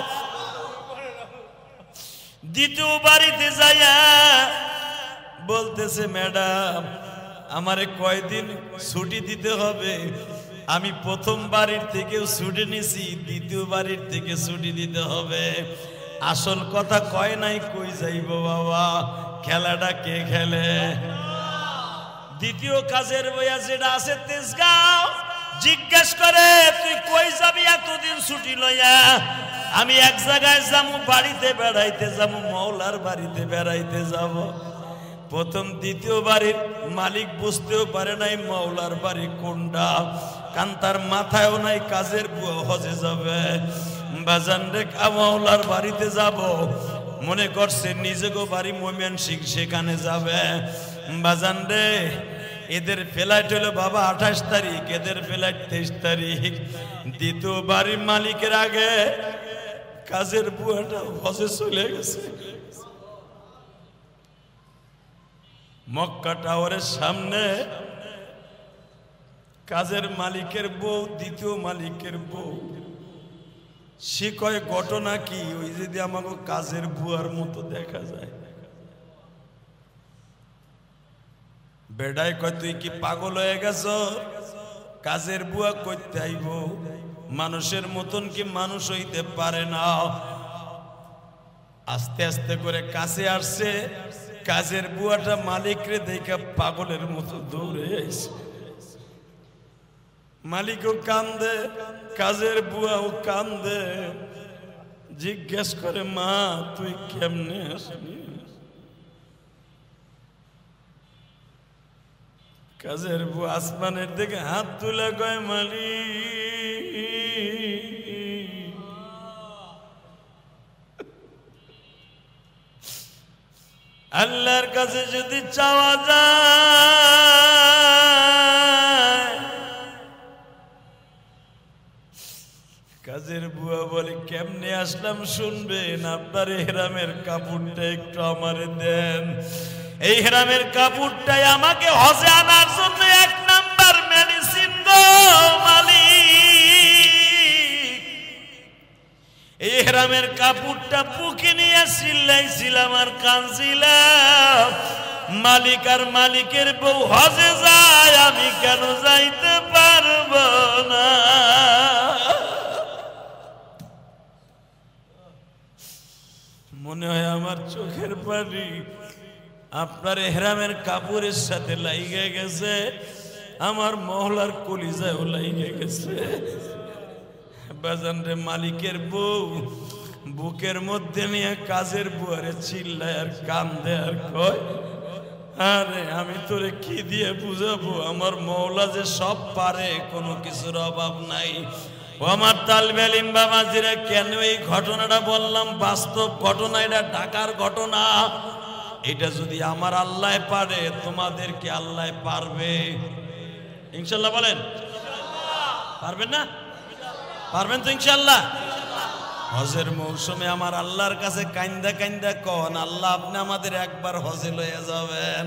দ্বিতীয় বাড়িতে যাইয়া বলতেছে, ম্যাডাম আমারে কয়দিন ছুটি দিতে হবে? আমি প্রথম বাড়ির থেকেও ছুটি নিছি, দ্বিতীয় বাড়ির থেকে ছুটি দিতে হবে। আসল কথা কয় নাই, কই যাইব বাবা? খেলাটা কে খেলে? দ্বিতীয় কাজের বইয়া যেটা আছে তেজগাঁও, জিজ্ঞেস করে তুই কই যাবি এতদিন ছুটি লইয়া? আমি এক জায়গায় যাবো, বাড়িতে বেড়াইতে যাবো, মওলার বাড়িতে বেড়াইতে যাব। প্রথম দ্বিতীয় বাড়ির মালিক বুঝতেও পারে নাই মওলার বাড়ি কোনটা, কান্তার মাথায়ও নাই কাজের বুয়া হজে যাবে। বাজান রে, মওলার বাড়িতে যাব মনে করছে, নিজেকে বাড়ি ময়মনসিংহ, সেখানে যাবে। বাজান রে, এদের ফ্লাইট হলো বাবা 28 তারিখ, এদের ফ্লাইট 23 তারিখ। দ্বিতীয় বাড়ির মালিকের আগে কাজের বুয়াটা হজে চলে গেছে। মক্কা টাওয়ারের সামনে কাজের মালিকের বউ, দ্বিতীয় মালিকের বউ সে কয় ঘটনা কি? ওই যদি আমাকে কাজের বুয়ার মতো দেখা যায়। বেড়াই কয় তুই কি পাগল হয়ে গেছ? কাজের বুয়া কইতে আইব? মানুষের মতন কি মানুষ হইতে পারে না? আস্তে আস্তে করে কাছে আসছে, কাজের বুয়াটা মালিকরে দেখে পাগলের মতো দৌড়ে আইছে। মালিকও কান্দে, কাজের বুয়াও কান্দে, জিজ্ঞেস করে মা তুই কেমনে আসলি? কাজের বুয়া আসমানের দিকে হাত তুলে কয় মালিক, আল্লাহর কাছে যদি চাওয়া যায়। কাজের বুয়া বলে কেমনে আসলাম শুনবেন, আপনার ইহরামের কাপড়টা একটু আমারে দেন। এই ইহরামের কাপড়টাই আমাকে হজে আনার জন্য এক নাম্বার মেডিসিন গো মালিক। এই ইহরামের কাপড়টা বুকে নিয়ে চিল্লাইছিলাম আর কাঁদছিলাম, মালিক আর মালিকের বউ হজে যায়, আমি কেন যাইতে পারবো না? মনে হয় আমার চোখের পানি আপনার ইহরামের কাপড়ের সাথে লাইগে গেছে, আমার মহলার কলিজায়ও লাইগে গেছে। বাজান রে, মালিকের বউ বুকের মধ্যে নিয়ে কাজের বুয়ারে চিল্লায় আর কান্দে আর কয়, আরে আমি তোরে কি দিয়ে বুঝাবো, আমার মওলা যে সব পারে, কোনো কিছুর অভাব নাই। ও আমার তালবে আলিম বাবাজিরা, কেন এই ঘটনাটা বললাম? বাস্তব ঘটনা, এটা ঢাকার ঘটনা। এটা যদি আমার আল্লাহ পারে, তোমাদেরকে আল্লাহ পারবে ইনশাল্লাহ। বলেন পারবেন না? পারবেন তো ইনশাল্লাহ। হজের মৌসুমে আমার আল্লাহর কাছে কান্দা কান্দা কন, আল্লাহ আপনি আমাদের একবার হজে লইয়া যাবেন।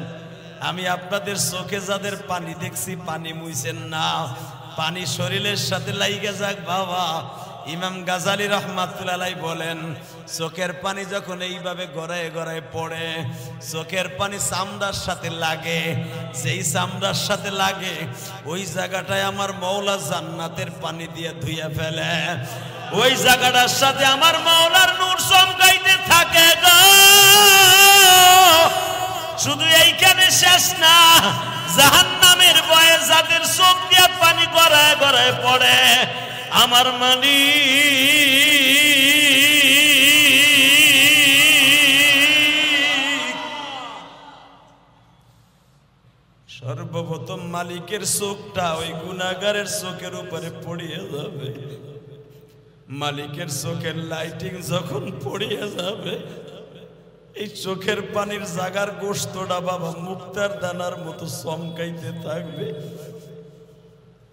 আমি আপনাদের চোখে যাদের পানি দেখছি, পানি মুইছেন না, পানি শরীরের সাথে লাইগে যাক বাবা। ইমাম গাজালি রহমাতুল্লাহ বলেন, চোখের পানি যখন এইভাবে গড়ায় গড়ায় পড়ে, চোখের পানি চামড়ার সাথে লাগে, যেই চামড়ার সাথে লাগে ওই জায়গাটায় আমার মওলা জান্নাতের পানি দিয়ে ধুইয়া ফেলে। ওই জায়গাটার সাথে আমার মওলার নূর চমকাইতে থাকে গো। শুধু এইখানে শেষ না, জাহান্নামের ভয়ে যাদের চোখ দিয়ে পানি গড়ায় গড়ায় পড়ে, আমার মালিক সর্বপ্রথম মালিকের চোখটা ওই গুনাহগারের চোখের উপরে পড়িয়ে যাবে। মালিকের চোখের লাইটিং যখন পড়িয়ে যাবে, এই চোখের পানির জাগার গোশতটা বাবা মুক্তার দানার মতো চমকাইতে থাকবে।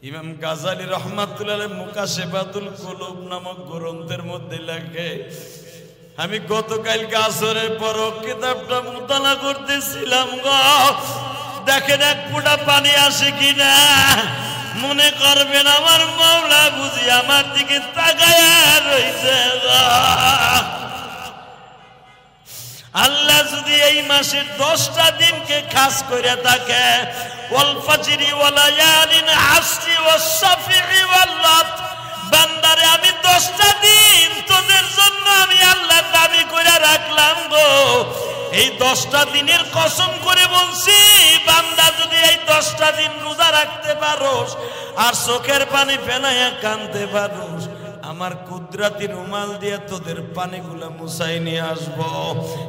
ইমাম গাজালি রহমাতুল্লাহ মুকাশেফাতুল কুলুব নামক গ্রন্থের মধ্যে লেখে, আমি গতকালকে আসরের পর কিতাবটা মুতালা করতেছিলাম গো, দেখেন এক ফোঁটা পানি আসে কিনা। মনে করবেন আমার মওলা বুঝি আমার দিকে তাকায়া রইছে গো। আল্লাহ যদি এই মাসের 10টা দিনকে খাস করে থাকে, ওয়াল ফাজরি ওয়া লায়ালিন আশরি ওয়াস শাফিঈ ওয়াল লাত, বান্দারে আমি 10টা দিন তোদের জন্য আমি আল্লাহ দাবি করে রাখলাম গো। এই 10টা দিনের কসম করে বলছি, বান্দা যদি এই 10টা দিন রোজা রাখতে পারোস আর চোখের পানি ফেলাইয়া কাঁদতে পারোস, আমার কুদরতি রুমাল দিয়ে তোদের পানিগুলা মুছাই নিয়ে আসবো।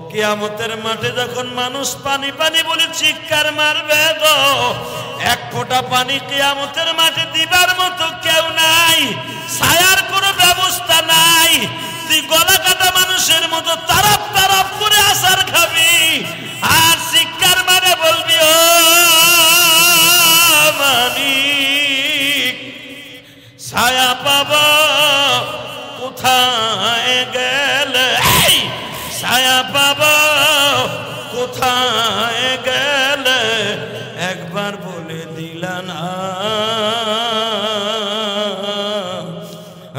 কিয়ামতের মাঠে যখন মানুষ পানি পানি বলে চিৎকার মারবে গো, এক ফোঁটা পানি কিয়ামতের মাঠে দিবার মতো কেউ নাই, ছায়ার কোনো ব্যবস্থা নাই। তুই গলা কাটা মানুষের মতো তারাপ তারাপ করে আসার খাবি আর চিৎকার মারে বলবি, ও মালিক ছায়া পাবো কোথায় গেলে, ছায়া পাবো কোথায় গেলে, একবার বলে দিলা না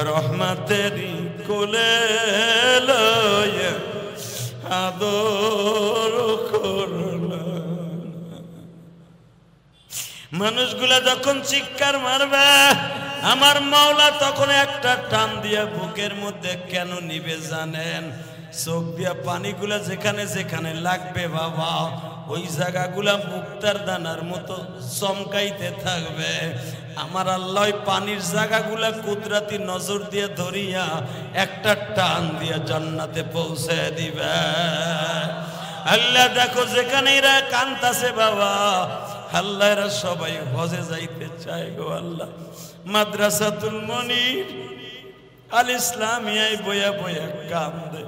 রহমতেরি মানুষগুলা যখন চিৎকার মারবে আমার মাওলা তখন একটা টান দিয়া বুকের মধ্যে কেন নিবে জানেন? চোখ দিয়া পানিগুলা যেখানে যেখানে লাগবে বাবা ওই জায়গাগুলা মুক্তার দানার মতো চমকাইতে থাকবে। আমার আল্লাহ পানির জায়গাগুলা কুদরতি নজর দিয়ে ধরিয়া একটা টান দিয়া জান্নাতে পৌঁছে দিবে। আল্লাহ দেখো যেখানে এরা কান্তাছে বাবা আল্লাহ এরা সবাই হজে যাইতে চায় গো আল্লাহ। মাদ্রাসাতুল মনির আল ইসলামিয়ায় বয়া বয়া কান্দে।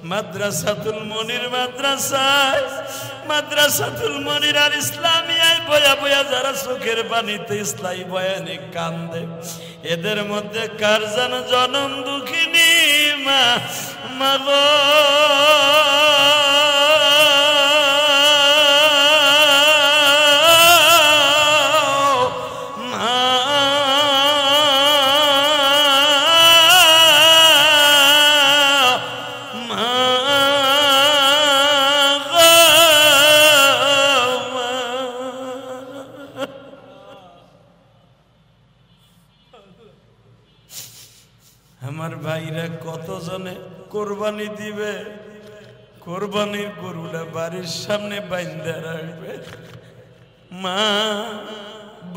মাদ্রাসাতুল মনির মাদ্রাসাতুল মনির আল ইসলামিয়ায় বয়া বয়া যারা চোখের পানিতে ইসলামী বয়ানে কান্দে এদের মধ্যে কার যেন জনম দুঃখিনী মা মাগো আমার ভাইরা কতজনে কোরবানি দিবে, কোরবানির গরুটা বাড়ির সামনে বাইন্ধা রাখবে, মা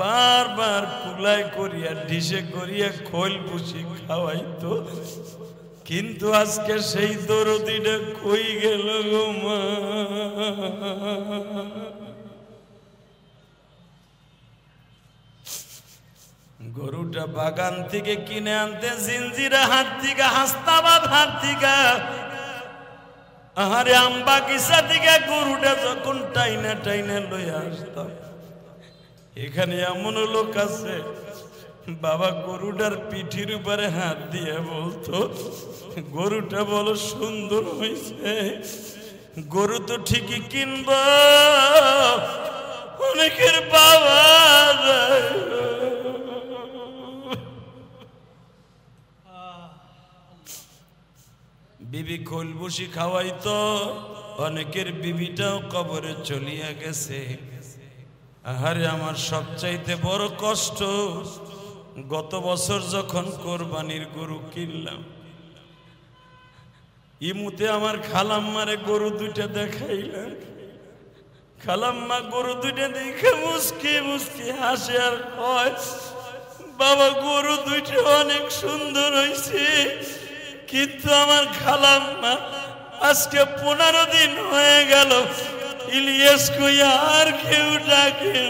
বারবার কুলাই করিয়া ডিশে করিয়া খোল বুঝি খাওয়াইতো, কিন্তু আজকে সেই দরদিটা কই গেল গো মা। গরুটা বাগান থেকে কিনে আনতে জিঞ্জিরা হাত থেকে হাস্তাবাদ হাত থেকে আহারে আমবাগিচা থেকে গরুটা যখন টাইনা টাইনা লইয়া আসতাম এখানে এমন লোক আছে বাবা গরুটার পিঠির উপরে হাত দিয়ে বলতো গরুটা বলো সুন্দর হয়েছে, গরু তো ঠিকই কিনব, অনেকের বাবা বিবি খোল বসি খাওয়াইতো, অনেকের বিবিটাও কবরে চলিয়া গেছে। আহারে আমার সবচাইতে বড় কষ্ট গত বছর যখন কোরবানির গরু কিনলাম ইমুতে আমার খালাম্মারে গরু দুইটা দেখাইলাম, খালাম্মা গরু দুইটা দেখে মুসকি মুসকি হাসে আর কয় বাবা গরু দুইটা অনেক সুন্দর হয়েছে, কিন্তু আমার খালাম্মা আজকে 15 দিন হয়ে গেল ইলিয়াস কই আর কেউ ডাকে।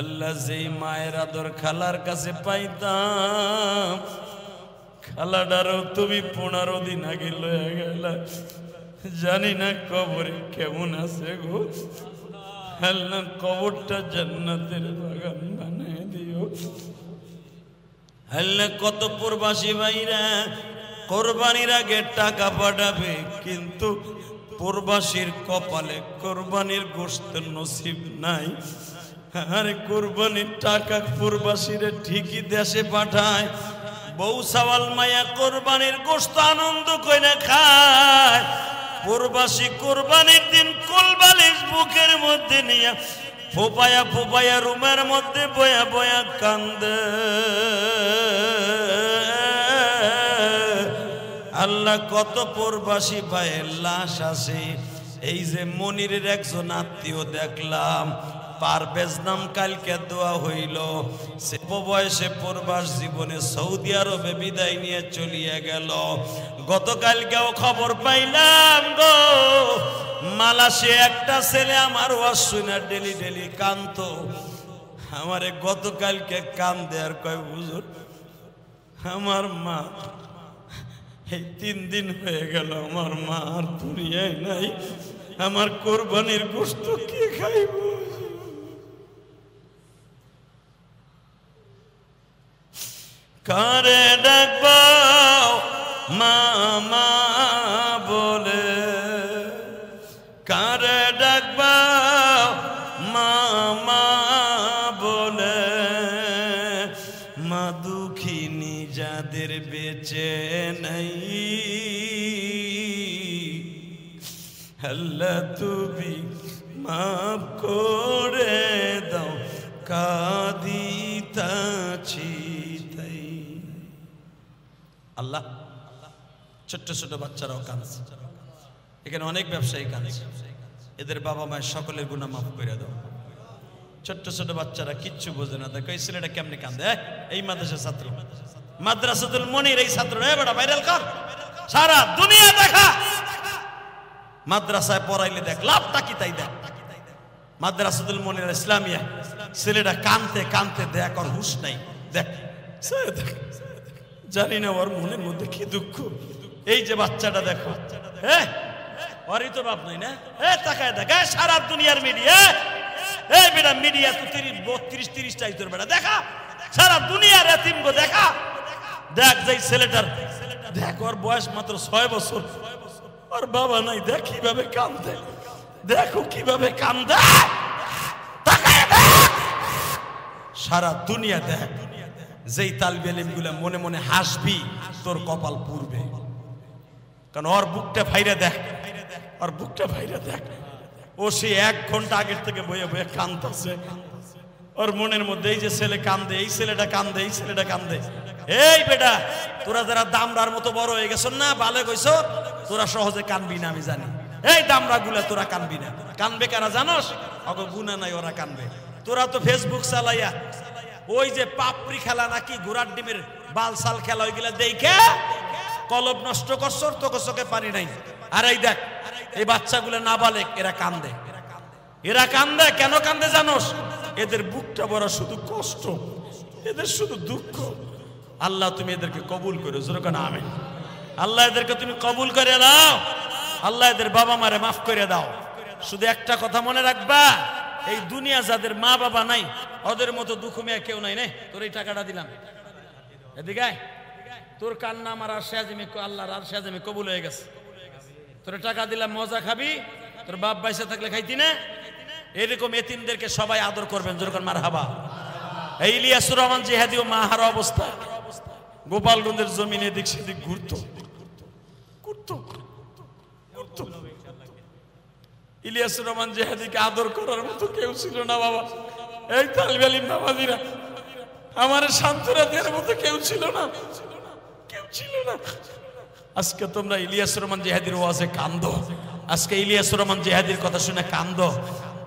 আল্লাহ যেই মায়ের আদর খালার কাছে পাইতাম খালাডারও তুমি 15 দিন আগে লয়ে গেলা, জানি না কবরে কেমন আছে গো আল্লাহ, কবরটা জান্নাতের বাগান বানিয়ে দিও আল্লাহ। কত প্রবাসী ভাইরা কোরবানির আগে টাকা পাঠাবে কিন্তু প্রবাসীর কপালে কোরবানির গোশত নসিব নাই। আরে কোরবানির টাকা প্রবাসীরা ঠিকই দেশে পাঠায়, বউ সাওয়াল মায়া কোরবানির গোশত আনন্দ কইরা খায়, প্রবাসী কোরবানির দিন কোলবালিশ বুকের মধ্যে নিয়া ফোপায়া ফোপায়া রুমের মধ্যে বয়া বয়া কান্দে। আল্লাহ কত প্রবাসী ভাইয়ের লাশ আছে। এই যে মনিরের একজন আত্মীয় দেখলাম পারভেজ নাম, কালকে দোয়া হইল, সে বয়সে প্রবাস জীবনে সৌদি আরবে বিদায় নিয়ে চলিয়া গেল। গতকালকেও খবর পাইলাম গো মালয়েশিয়া একটা ছেলে আমার ওয়াজ শুনে ডেলি ডেলি কাঁদতো, আমারে গতকালকে কান্দে আর কয় হুজুর আমার মা এই 3 দিন হয়ে গেল আমার মা আর দুনিয়ায় নাই, আমার কোরবানির গোশত কে খাইব? কারে ডাকবো মামা বলে, কারে ডাকবো মামা বলে, মা দুঃখিনী যাদের বেঁচে নাই, আল্লাহ তুমি মাফ করে দাও, কাঁদিতাছি তাই। আল্লাহ, ছোট্ট ছোট বাচ্চারাও কাঁদছে, এখানে অনেক ব্যবসায়ী কাঁদছে, এদের বাবা মায়ের সকলের গুনাহ মাফ করে দাও। ছোট্ট ছোট বাচ্চারা কিচ্ছু বোঝে না, দেখো এই ছেলেটা কেমনে কান্দে। এই মাদ্রাসার ছাত্র, মাদ্রাসাতুল মনির এই ছাত্র, বেটা ভাইরাল কর, সারা দুনিয়া দেখা। মাদ্রাসায় পড়াইলে দেখ লাভটা কি তাই দেখ। মাদ্রাসাতুল মনির ইসলামিয়া, ছেলেটা কানতে কানতে দেখ, আর হুশ নাই, দেখ জানি না ওর মনের মধ্যে কি দুঃখ। এই যে বাচ্চাটা দেখো, হ্যাঁ ওরই তো বাপ নাই না, তাকায় দেখ, সারা দুনিয়ার মিডিয়া, এই বেটা মিডিয়া তো 32-33টাই তোর বেটা দেখা, সারা দুনিয়ার এতিম গো দেখা। দেখ যে ছেলেটার, দেখ ওর বয়স মাত্র 6 বছর, ওর বাবা নাই, দেখ কিভাবে কান্দে, দেখো কিভাবে কান্দে, তাকায় দেখ। সারা দুনিয়া দেখ, যেই তালবে ইলম গুলা মনে মনে হাসবি, তোর কপাল পুড়বে, কারণ ওর বুকটা ভাইরা দেখ, ওর বুকটা ভাইরা দেখ। ও সে 1 ঘন্টা আগের থেকে বয়ে বয়ে কান্দতেছে, ওর মনের মধ্যে এই যে ছেলে কান্দে, এই ছেলেটা কান্দে, এই ছেলেটা কান্দে। এই বেটা, তোরা যারা দামড়ার মতো বড় হয়ে গেছ না, ভালো কইছ, তোরা সহজে কানবি না আমি জানি। এই দামড়া গুলা তোরা কানবি না, কানবে কারা জানোস? ওকে গুনাহ নাই, ওরা কানবে। তোরা তো ফেসবুক চালাইয়া ওই যে পাপড়ি খেলা নাকি ঘোড়ার ডিমের বালসাল খেলা, ওইগুলা দেখে কলব নষ্ট করছো, তোকে চোখে পানি নাই। আর এই দেখ এই বাচ্চাগুলো নাবালেগ, এরা কান্দে, এরা কান্দে। কেন কান্দে জানোস? এদের বুকটা বড় শুধু কষ্ট, এদের শুধু দুঃখ। আল্লাহ তুমি এদেরকে কবুল করো, যেরকম আমিন। আল্লাহ এদেরকে তুমি কবুল করে দাও, আল্লাহ এদের বাবা মারে মাফ করে দাও। শুধু একটা কথা মনে রাখবা, এই দুনিয়া যাদের মা বাবা নাই, ওদের মতো দুঃখ মেয়ে কেউ নাই। নে তোর এই টাকাটা দিলাম, এদিকে তোর কান্না আমার আর শেয়াজিমে, আল্লাহর আর শেয়াজিমে কবুল হয়ে গেছে। তোর টাকা দিলাম, মজা খাবি, তোর বাপ বাইসা থাকলে খাইতি না। এরকম এতিমদেরকে সবাই আদর করবেন, যেরকম মারহাবা। এই ইলিয়াসুর রহমান জিহাদিও মাহারা অবস্থা, গোপালগঞ্জের জমিনে এদিক সেদিক ঘুরতো। ইলিয়াসুর রহমান জিহাদিকে আদর করার মতো কেউ ছিল না বাবা। এই তালিবে ইলম নামাজিরা আমার শান্তরা দেওয়ার মতো কেউ ছিল না, কেউ ছিল না। আজকে তোমরা ইলিয়াসুর রহমান জিহাদির ওয়াজে কান্দো, আজকে ইলিয়াসুর রহমান জিহাদির কথা শুনে কান্দো।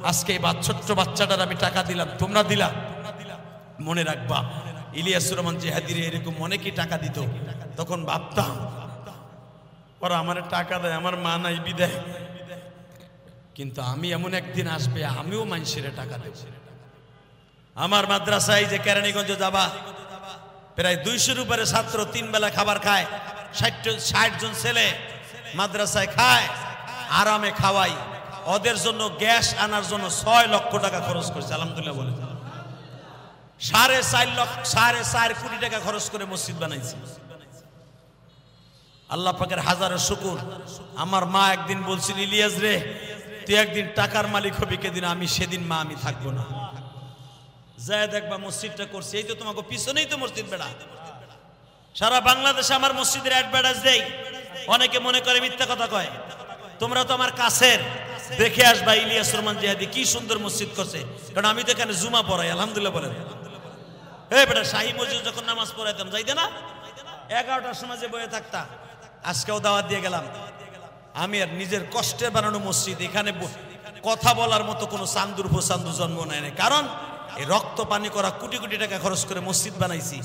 আজকে এই ছোট্ট বাচ্চাটার আমি টাকা দিলাম, তোমরা দিলা। মনে রাখবা, ইলিয়াসুর রহমান জিহাদির এরকম অনেকেই টাকা দিত, তখন ভাবতাম ওরা আমার টাকা দেয়, আমার মা নাই বিদায়, কিন্তু আমি এমন একদিন আসবে আমিও মানুষের টাকা দেব। আমার মাদ্রাসায় যে কেরানীগঞ্জ যাবা, প্রায় 200-র উপরে ছাত্র 3 বেলা খাবার খায়, 60 জন ছেলে মাদ্রাসায় খায়, আরামে খাওয়াই। ওদের জন্য গ্যাস আনার জন্য 6 লক্ষ টাকা খরচ করছে, আলহামদুলিল্লাহ বলে। 4.5 কোটি টাকা খরচ করে মসজিদ বানাইছে। আল্লাহ পাকের হাজারো শুকর। আমার মা একদিন বলছিল, ইলিয়াস রে তুই একদিন টাকার মালিক হবি, কেদিন আমি সেদিন মা আমি থাকবো না। যায় দেখবা মসজিদটা করছি, এই তো তোমাকে পিছনেই তো মসজিদ বেড়া। সারা বাংলাদেশে আমার মসজিদের অ্যাডভার্টাইজ দেই, অনেকে মনে করে মিথ্যা কথা কয়। তোমরা তো আমার কাছের, দেখে আসবা ইলিয়াসুর রহমান জিহাদি কি সুন্দর মসজিদ করছে, কারণ আমি তো এখানে জুমা পড়াই, আলহামদুলিল্লাহ বলেন। এই বেটা শাহী মসজিদ যখন নামাজ পড়াইতাম, যাইতে না 11টার সময় যে বয়ে থাকতা। আজকেও দাওয়াত দিয়ে গেলাম, আমি আর নিজের কষ্টে বানানো মসজিদ, এখানে কথা বলার মতো কোনো চান্দুর ফোসান্দু জন্ম নেয় না। কারণ এই রক্ত পানি করা কোটি কোটি টাকা খরচ করে মসজিদ বানাইছি,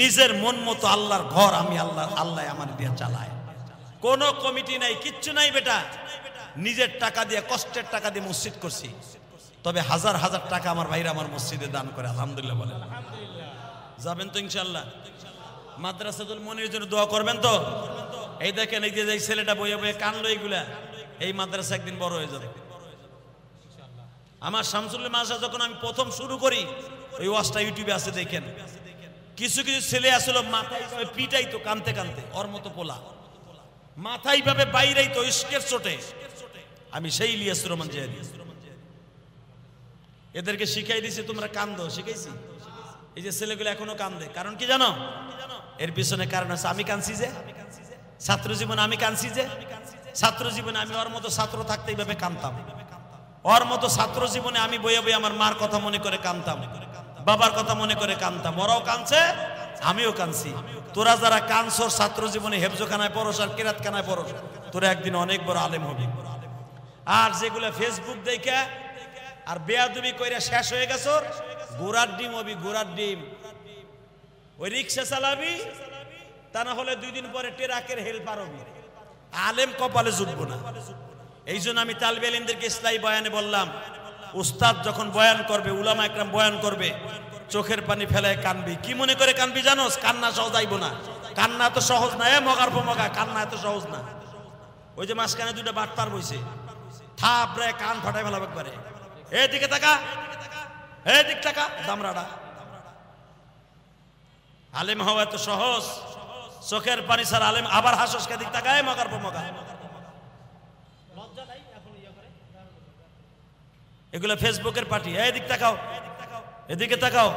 নিজের মন মতো আল্লাহর ঘর আমি আল্লাহ আমার দিয়ে চালায়। কোনো কমিটি নাই, কিচ্ছু নাই বেটা, নিজের টাকা দিয়ে, কষ্টের টাকা দিয়ে মসজিদ করছি। তবে হাজার হাজার টাকা আমার ভাইরা আমার মসজিদে দান করে, আলহামদুলিল্লাহ বলেন। যাবেন তো ইনশাআল্লাহ? মাদ্রাসাতুল মনিরের জন্য দোয়া করবেন তো? এই দেখেন, এই যে ছেলেটা বইয়ে বইয়ে কানলো, এইগুলা এই মাদ্রাসা একদিন বড় হয়ে যাবে। আমার শামসুল মাদ্রাসা যখন আমি প্রথম শুরু করি, ওই ওয়াজটা ইউটিউবে আছে, দেখেন। কিছু কিছু ছেলে আসলে মাথায় পিটাই তো কানতে কানতে, ওর মতো পোলা মাথায় ভাবে বাইরেই তো ইস্কের চোটে। আমি সেই ইলিয়াসুর রহমান জিহাদি, এদেরকে শিখাই দিছি, তোমরা কান্দো, শিখাইছি। এই যে ছেলেগুলো এখনো কান্দে, কারণ কি জানো? এর পিছনে কারণ আছে আমি কাঁদছি যে, ছাত্র জীবনে আমি কাঁদছি যে, ছাত্র জীবনে আমি ওর মতো ছাত্র থাকতে এইভাবে কাঁদতাম, ওর মতো ছাত্র জীবনে আমি বইয়ে বইয়ে আমার মার কথা মনে করে কাঁদতাম, বাবার কথা মনে করে কাঁদতাম, ওরাও কাঁদছে আমিও কাঁদছি। তোরা যারা কাঁদছর ছাত্র জীবনে হেফজখানায় পড়স আর কেরাতখানায় পড়স, তোরা একদিন অনেক বড় আলেম হবি। আর যেগুলো ফেসবুক দেখে আর বেয়াদবি কইরা শেষ হয়ে গেছো, গোড়ার ডিম হবি, গোড়ার ডিম। ওই রিক্সা চালাবি, তা না হলে 2 দিন পরে ট্রাকের হেল্পার হবি, আলেম কপালে জুটবো না। এই জন্য আমি তালবে ইলমদেরকে ইসলামী বয়ানে বললাম, উস্তাদ যখন বয়ান করবে, উলামা একরাম বয়ান করবে, চোখের পানি ফেলায় কানবি। কি মনে করে কানবি জানোস? কান্না সহজ আইব না, কান্না তো সহজ না, মগার মগা কান্না এত সহজ না। ওই যে মাঝখানে 2টা বাটপার বইছে, থাপড়ে কান ফাটাই ফেলাবে একবারে। এদিকে তাকা, এদিক তাকা, দামরাটা। আলেম হওয়া এত সহজ? চোখের পানি ছাড়া আলেম। আবার হাসস দিক তাকায়, মগার পর মগা। এগুলো ফেসবুকের পার্টি। এদিক তাকাও, এদিকে তাকাও।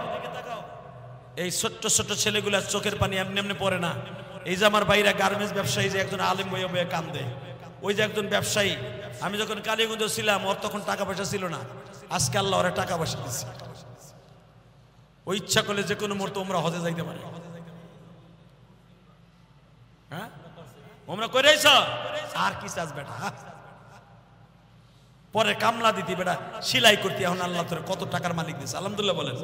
এই ছোট্ট ছোট্ট ছেলেগুলা চোখের পানি এমনি এমনি পড়ে না। এই যে আমার ভাইরা গার্মেন্টস ব্যবসায়ী, যে একজন আলেম বইয়ে বইয়ে কান্দে, ওই যে একজন ব্যবসায়ী, আমি যখন কালীগঞ্জ ছিলাম ওর তখন টাকা পয়সা ছিল না, আজকে আল্লাহ ওরে টাকা পয়সা দিচ্ছে। ওই ইচ্ছা করলে যে কোনো মুহূর্তে ওমরা হজে যাইতে পারে। হ্যাঁ, ওমরা করেছ আর কি চাস বেটা? পরে কামলা দিতি বেটা, সিলাই করতি, এখন আল্লাহ তোর কত টাকার মালিক দিচ্ছে, আলহামদুলিল্লাহ বলেন।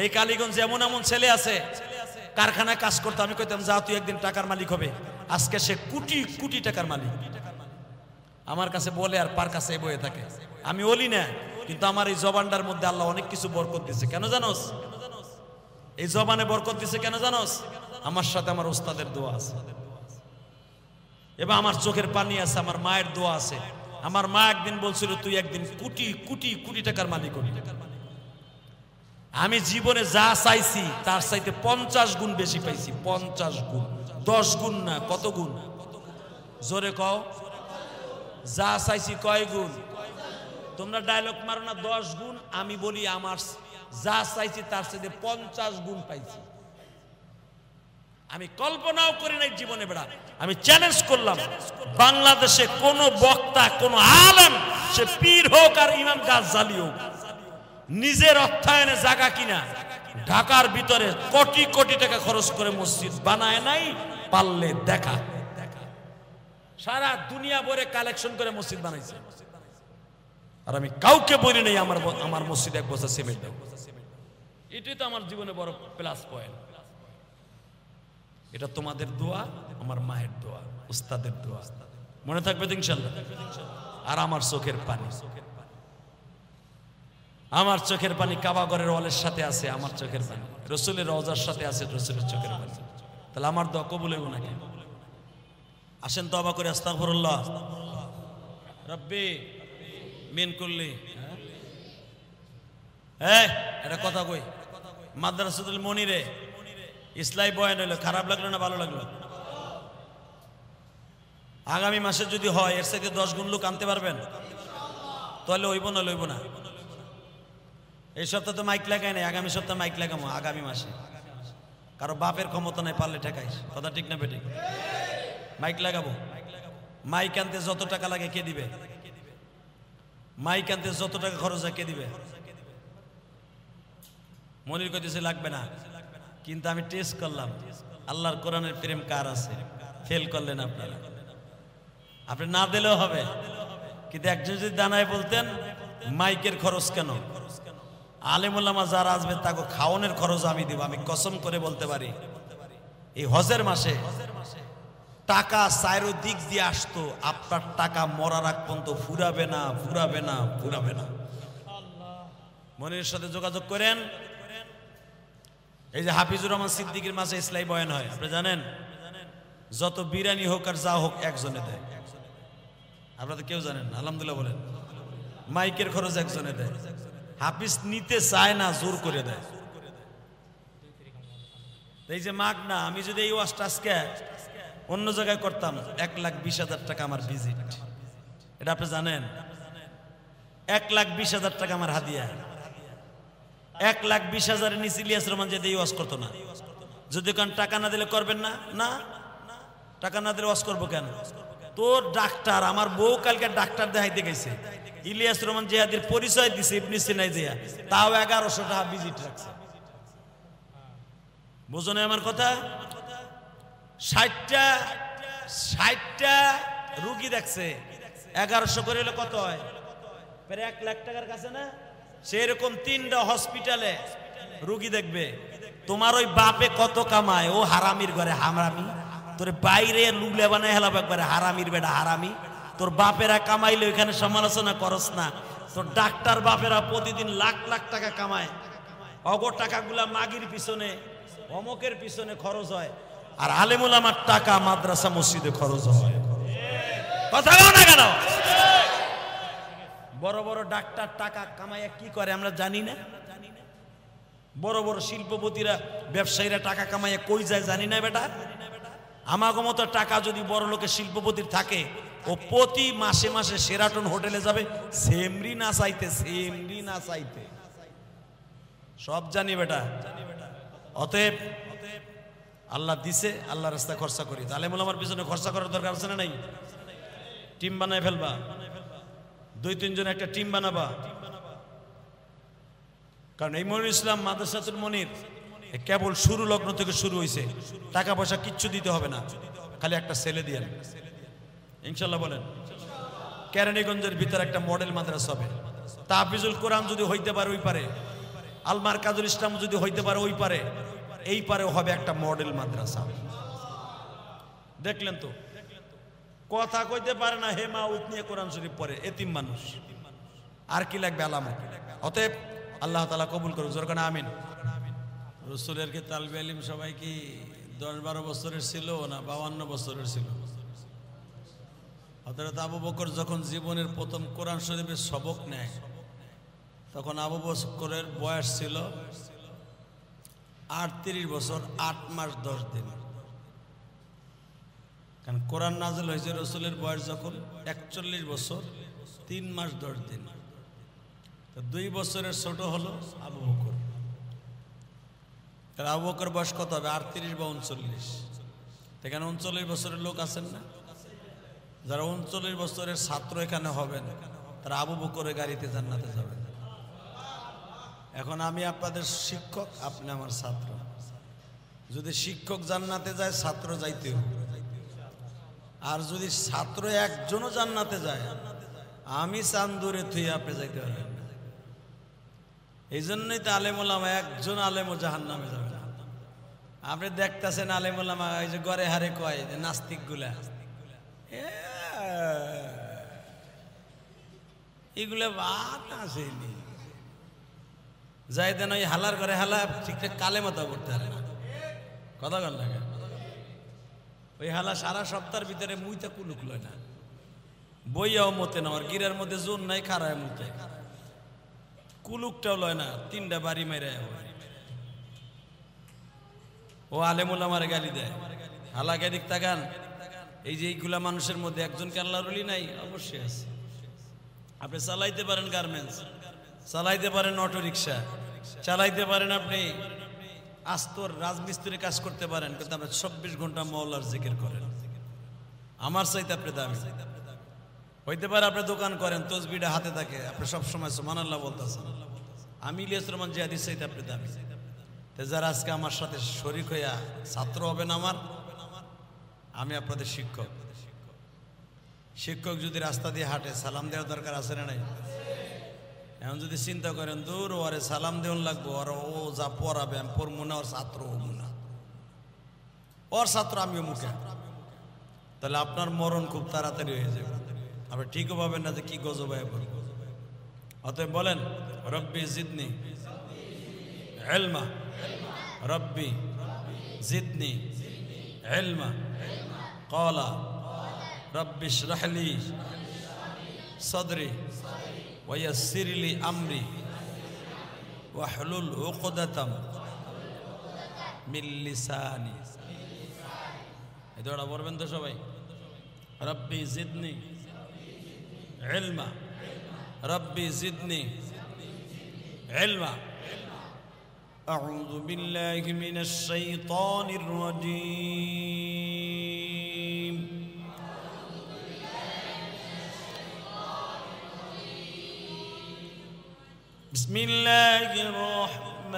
এই কালীগঞ্জে এমন এমন ছেলে আছে, কারখানায় কাজ করতো, আমি কইতাম যা তুই একদিন টাকার মালিক হবে, আজকে সে কোটি কোটি টাকার মালিক। আমার কাছে বলে আর পার কাছে বয়ে থাকে। আমি বলি না, কিন্তু আমার এই জবানটার মধ্যে আল্লাহ অনেক কিছু বরকত দিছে। কেন জানোস? এই জবানে বরকত দিছে কেন জানোস? আমার সাথে আমার ওস্তাদের দোয়া আছে, এবং আমার চোখের পানি আছে, আমার মায়ের দোয়া আছে। আমার মা একদিন বলছিল তুই একদিন কোটি কোটি কোটি টাকার মালিক হবি। আমি জীবনে যা চাইছি তার চাইতে 50 গুণ বেশি পাইছি, 50 গুণ, 10 গুণ না, কত গুণ? জোরে কও। যা চাইছি কয় গুণ? তোমরা ডায়লগ মারো না 10 গুণ, আমি বলি আমার যা চাইছি তার চাইতে 50 গুণ পাইছি। আমি কল্পনাও করি নাই জীবনে বেড়া। আমি চ্যালেঞ্জ করলাম, বাংলাদেশে কোন বক্তা, কোন আলেম, সে পীর হোক আর ইমাম গাজ্জালি হোক, নিজের অর্থায়নে জায়গা কিনা ঢাকার ভিতরে কোটি কোটি টাকা খরচ করে মসজিদ বানায় নাই। পারলে দেখা, সারা দুনিয়া ভরে কালেকশন করে মসজিদ বানাইছে। আর আমি কাউকে বলি নাই আমার মসজিদ 1 বছর সিমেন্ট দাও। এটাই তো আমার জীবনে বড় প্লাস পয়েন্ট। এটা তোমাদের দোয়া, আমার মায়ের দোয়া, উস্তাদের দোয়া, মনে থাকবে তো ইনশাআল্লাহ। আর আমার চোখের পানি, আমার চোখের পানি কাবাগরের ওয়ালের সাথে আছে, আমার চোখের পানি রসুলের রওজার সাথে আছে, রসুলের চোখের পানি। তাহলে আমার দোয়া কবুল হইব নাকি? আসেন তওবা করে আস্তাগফিরুল্লাহ রব্বি মিন কুল্লি। এটা কথা কই, মাদ্রাসাতুল মনিরে ইসলামী বয়ান হইলো, খারাপ লাগলো না ভালো লাগলো? আগামী মাসে যদি হয় এর সাথে 10 গুণ লোক আনতে পারবেন? তাহলে হইব না লইব না? এই সপ্তাহে তো মাইক লাগাই নাই, আগামী সপ্তাহে মাইক লাগাবো আগামী মাসে। কারো বাপের ক্ষমতা নাই, পারলে ঠেকাইস, কথা ঠিক না বেঠিক? মাইক লাগাবো। মাইক আনতে যত টাকা লাগে কে দিবে? মাইক আনতে যত টাকা খরচ হয় কে দিবে? মনির কইতেছে লাগবে না, কিন্তু আমি টেস্ট করলাম আল্লাহর কোরআনের প্রেম কার আছে। ফেল করলেন আপনারা, আপনি না দিলেও হবে। কিন্তু একজন যদি দানায় বলতেন মাইকের খরচ কেন, আলেম ওলামা যারা আসবে তাকে খাওয়ানোর খরচ আমি দিব। আমি কসম করে বলতে পারি এই হজের মাসে টাকা চাইরো দিক দিয়ে আসতো, আপনার টাকা মরার আগ পর্যন্ত ফুরাবে না, ফুরাবে না, ফুরাবে না। মনির সাথে যোগাযোগ করেন। এই যে হাফিজুর রহমান সিদ্দিকীর মাসে ইসলামী বয়ান হয়, আপনি জানেন? যত বিরিয়ানি হোক আর যা হোক একজনে দেয়। আপনারা তো কেউ জানেন? আলহামদুলিল্লাহ বলেন। মাইকের খরচ একজনে দেয়। হাফিজ নিতে চায় না, জোর করে দেয়। এই যে মাগ না, আমি যদি এই ওয়াজটা আজকে অন্য জায়গায় করতাম 1,20,000 টাকা আমার ভিজিট, এটা আপনি জানেন? 1,20,000 টাকা আমার হাদিয়া। 1,20,000 নিচে ইলিয়াস রহমান যেতে ওয়াজ করতো না। যদি কারণ টাকা না দিলে করবেন না, না টাকা না দিলে ওয়াজ করবো কেন? তোর ডাক্তার, আমার বউ কালকে ডাক্তার দেখাইতে গেছে, ইলিয়াস রহমান জিহাদির পরিচয় দিছে ইবনে সিনাই জিয়া, তাও 1100 টাকা ভিজিট রাখছে। বুঝো না আমার কথা? 60টা রুগী দেখছে, 1100 করে হলে কত হয়? প্রায় 1 লাখ টাকার কাছে না? সেরকম 3টা হসপিটালে রুগী দেখবে। তোমার ওই বাপে কত কামায়? ও হারামির ঘরে হারামি, তোর বাইরে লুলে বানায় হেলাব একবারে, হারামির বেটা হারামি। তোর বাপেরা কামাইলে ওইখানে সমালোচনা করস না। তোর ডাক্তার বাপেরা প্রতিদিন লাখ লাখ টাকা কামায়, অগর টাকাগুলা মাগির পিছনে অমকের পিছনে খরচ হয়, আর আলেমুল আমার টাকা মাদ্রাসা মসজিদে খরচ হয়। কথা বলো না কেন? বড় বড় ডাক্তার টাকা কামায় কি করে আমরা জানি না? বড় বড় শিল্পপতিরা ব্যবসায়ীরা টাকা কামায় কই যায় জানি না বেটা? আমাগো মতো টাকা যদি বড় লোকের শিল্পপতির থাকে, ও প্রতি মাসে মাসে সেরাটন হোটেলে যাবে, সেমরি না চাইতে, সেমরি না চাইতে। সব জানি বেটা। অতএব আল্লাহ দিছে, আল্লাহ রাস্তায় খরচা করি। আলেমুল আমার পিছনে খরচা করার দরকার আছে না নাই? টিম বানায় ফেলবা, 2-3 জন একটা টিম বানাবা। কারণ এই মনির ইসলাম মাদ্রাসাতুল মনির কেবল শুরু লগ্ন থেকে শুরু হয়েছে, টাকা পয়সা কিচ্ছু দিতে হবে না, খালি একটা ছেলে দিয়ে ইনশাল্লাহ বলেন। কেরানীগঞ্জের ভিতরে একটা মডেল মাদ্রাসা হবে। তাহফিজুল কোরআন যদি হইতে পারে ওই পারে, আল মারকাজুল ইসলাম যদি হইতে পারে ওই পারে, এই পারে হবে একটা মডেল মাদ্রাসা। দেখলেন তো, কথা কইতে পারে না, হেমা উত নিয়ে কোরআন শরীফ পড়ে, এতিম মানুষ, আর কি লাগবে আলামত। অতএব আল্লাহ তাআলা কবুল করুন, জোর করে আমিন। রসুলের কি তালবে আলিম সবাই কি 10-12 বছরের ছিল না 52 বছরের ছিল? হযরত আবু বকর যখন জীবনের প্রথম কোরআন শরীফের সবক নেয়, তখন আবু বকরের বয়স ছিল 38 বছর 8 মাস 10 দিন। কারণ কোরআন নাযিল হয়েছে রসুলের বয়স যখন 41 বছর 3 মাস 10 দিন। তো 2 বছরের ছোট হলো আবু বকর। তাহলে আবু বকর বয়স কত হবে? 38 বা 39। এখানে 39 বছরের লোক আছেন না? যারা 39 বছরের ছাত্র এখানে হবেন, তারা আবু বকরের গাড়িতে জান্নাতে যাবেন। এখন আমি আপনাদের শিক্ষক, আপনি আমার ছাত্র। যদি শিক্ষক জান্নাতে যায়, ছাত্র যাইতে হবে। আর যদি ছাত্র একজনও জান্নাতে যায়, আমি চান্দুরে থুই আপনি যাইতে পারবেন না। এই জন্যই তো আলেম ওলামা, একজন আলেমও জাহান্নামে যাবে না। আপনি দেখতেছেন আলেম ওলামা এই যে গড়ে হারে কয় যে নাস্তিক গুলা, এগুলো বাদ আসেনি। যাই দেন ওই হালার ঘরে হালা ঠিকঠাক কালে মতো করতে পারে না। কথা বল না, ওই হালা সারা সপ্তাহের ভিতরে মুইতে কুলুক লয় না, বইয়াও মতে না, আর গিরার মধ্যে জোর নাই, খারায় মুতে কুলুকটাও লয় না, 3টা বাড়ি মেরে ও আলেমুল আমার গালি দেয়। হালাকে দিক তাকান, এই যে এইগুলা মানুষের মধ্যে একজনকে আল্লাহর ওলি নাই? অবশ্যই আছে। আপনি চালাইতে পারেন গার্মেন্টস, চালাইতে পারেন অটো রিক্সা, চালাইতে পারেন আপনি আস্তর রাজমিস্ত্রি কাজ করতে পারেন, কিন্তু আপনি 24 ঘন্টা মাওলার জিকির করেন, আমার চাইতে আপনি দামি। হইতে পারে আপনি দোকান করেন, তসবিটা হাতে থাকে, আপনি সবসময় সুবহানাল্লাহ বলতেছেন, আমি ইলিয়াস রহমান জিহাদির চাইতে আপনি দামি। যারা আজকে আমার সাথে শরীক হইয়া ছাত্র হবেন আমার, আমি আপনাদের শিক্ষক। শিক্ষক যদি রাস্তা দিয়ে হাঁটে, সালাম দেওয়ার দরকার আছে না নাই? এখন যদি চিন্তা করেন দূর ওরে সালাম দেওয়ান লাগবো, আর ও যা পড়াবে আমি পড়বো না, ওর ছাত্র হবো না, ওর ছাত্র আমিও মুখে, তাহলে আপনার মরণ খুব তাড়াতাড়ি হয়ে যাবে। আপনি ঠিকও পাবেন না যে কি গজব হয়ে পড়বে। অতএব বলেন রব্বি জিদনি ইলমা, রব্বি জিদনি ইলমা। ক্বালা রব্বি ইশরাহ লি সাদরি ওয়া ইয়াসসির লি আমরি ওয়াহলুল উকদাতাম মিন লিসানি। এই দোয়াটা পড়বেন তো সবাই? রব্বি জিদনি ইলমা, রব্বি জিদনি ইলমা, أعوذ بالله من الشيطان الرجيم بسم الله الرحمن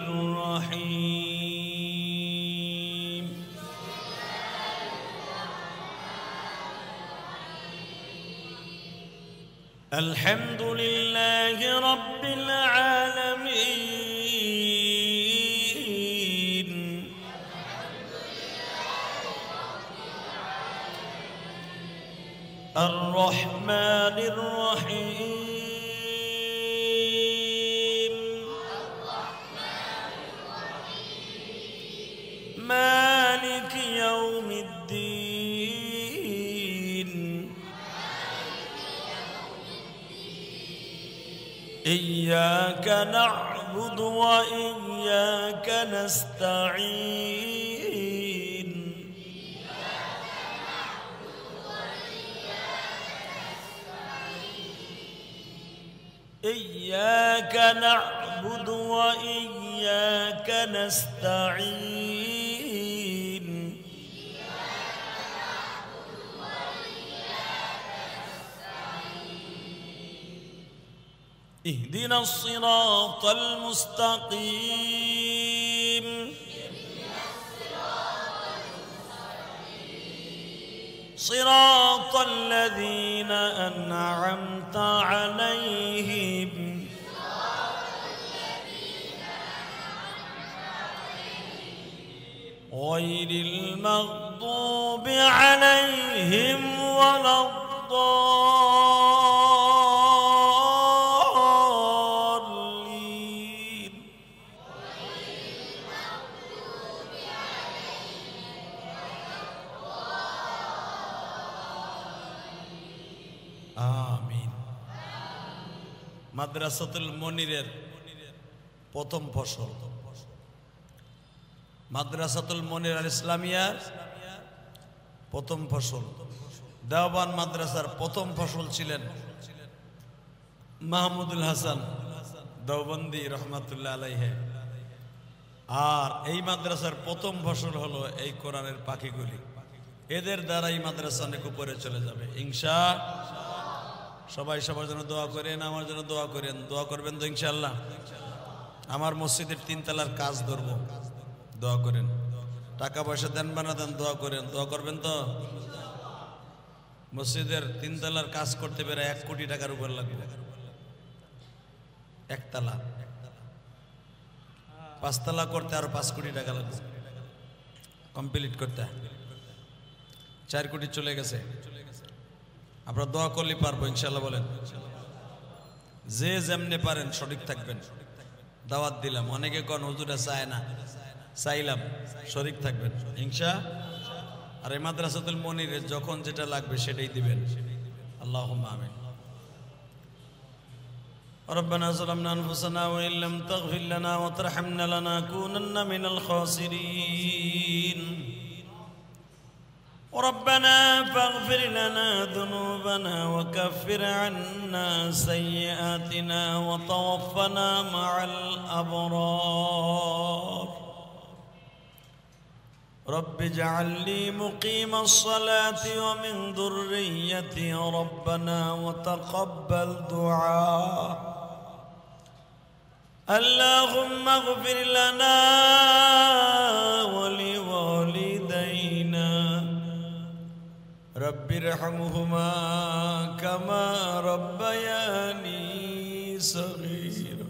الرحيم الحمد لله رب العالمين الرحمن الرحيم مالك يوم الدين إياك نعبد وإياك نستعين إياك نعبد وإياك نستعين اهدنا الصراط المستقيم صراط الذين أنعمت عليهم غير المغضوب عليهم ولا الضالين آمين মাদ্রাসাতুল মনিরের প্রথম ফসল মাদ্রাসাতুল মনির আল ইসলামিয়ার প্রথম ফসল দেওবান মাদ্রাসার প্রথম ফসল ছিলেন মাহমুদুল হাসান দেওবন্দি রহমাতুল্লাহ আলাইহি আর এই মাদ্রাসার প্রথম ফসল হলো এই কোরআনের পাখিগুলি এদের দ্বারা এই মাদ্রাসা অনেক উপরে চলে যাবে ইনশাআল্লাহ সবাই সবার জন্য দোয়া করেন আমার জন্য দোয়া করেন দোয়া করবেন তো ইনশাআল্লাহ আমার মসজিদের 3 তলার কাজ ধরব দোয়া করেন টাকা পয়সা দেন বানা দেন দোয়া করেন দোয়া করবেন তো মসজিদের 3 তলার কাজ করতে পেরে 1 কোটি টাকার উপর লাগবে একতলা 5 তলা করতে আরো 5 কোটি টাকা লাগবে কমপ্লিট করতে 4 কোটি চলে গেছে আপনারা দোয়া করলে পারবো ইনশাআল্লাহ বলেন যে যেমনে পারেন সঠিক থাকবেন দাওয়াত দিলাম অনেকে কোন হুজুরে চায় না চাইলাম শরীক থাকবেন ইনশাআল্লাহ আর এই মাদ্রাসাতুল মনিরে যখন যেটা লাগবে সেটাই দিবেন আল্লাহুম্মা আমিন ربنا ظلمنا انفسنا وان لم تغفر لنا وترحمنا لنكونن من الخاسرين ربنا فاغفر لنا ذنوبنا وكفر عنا سيئاتنا وتوفنا مع الأبرار رب اجعل لي مقيم الصلاة ومن ذريتي ربنا وتقبل دعاء اللهم اغفر لنا ولوالدينا رب ارحمهما كما ربياني صغيرا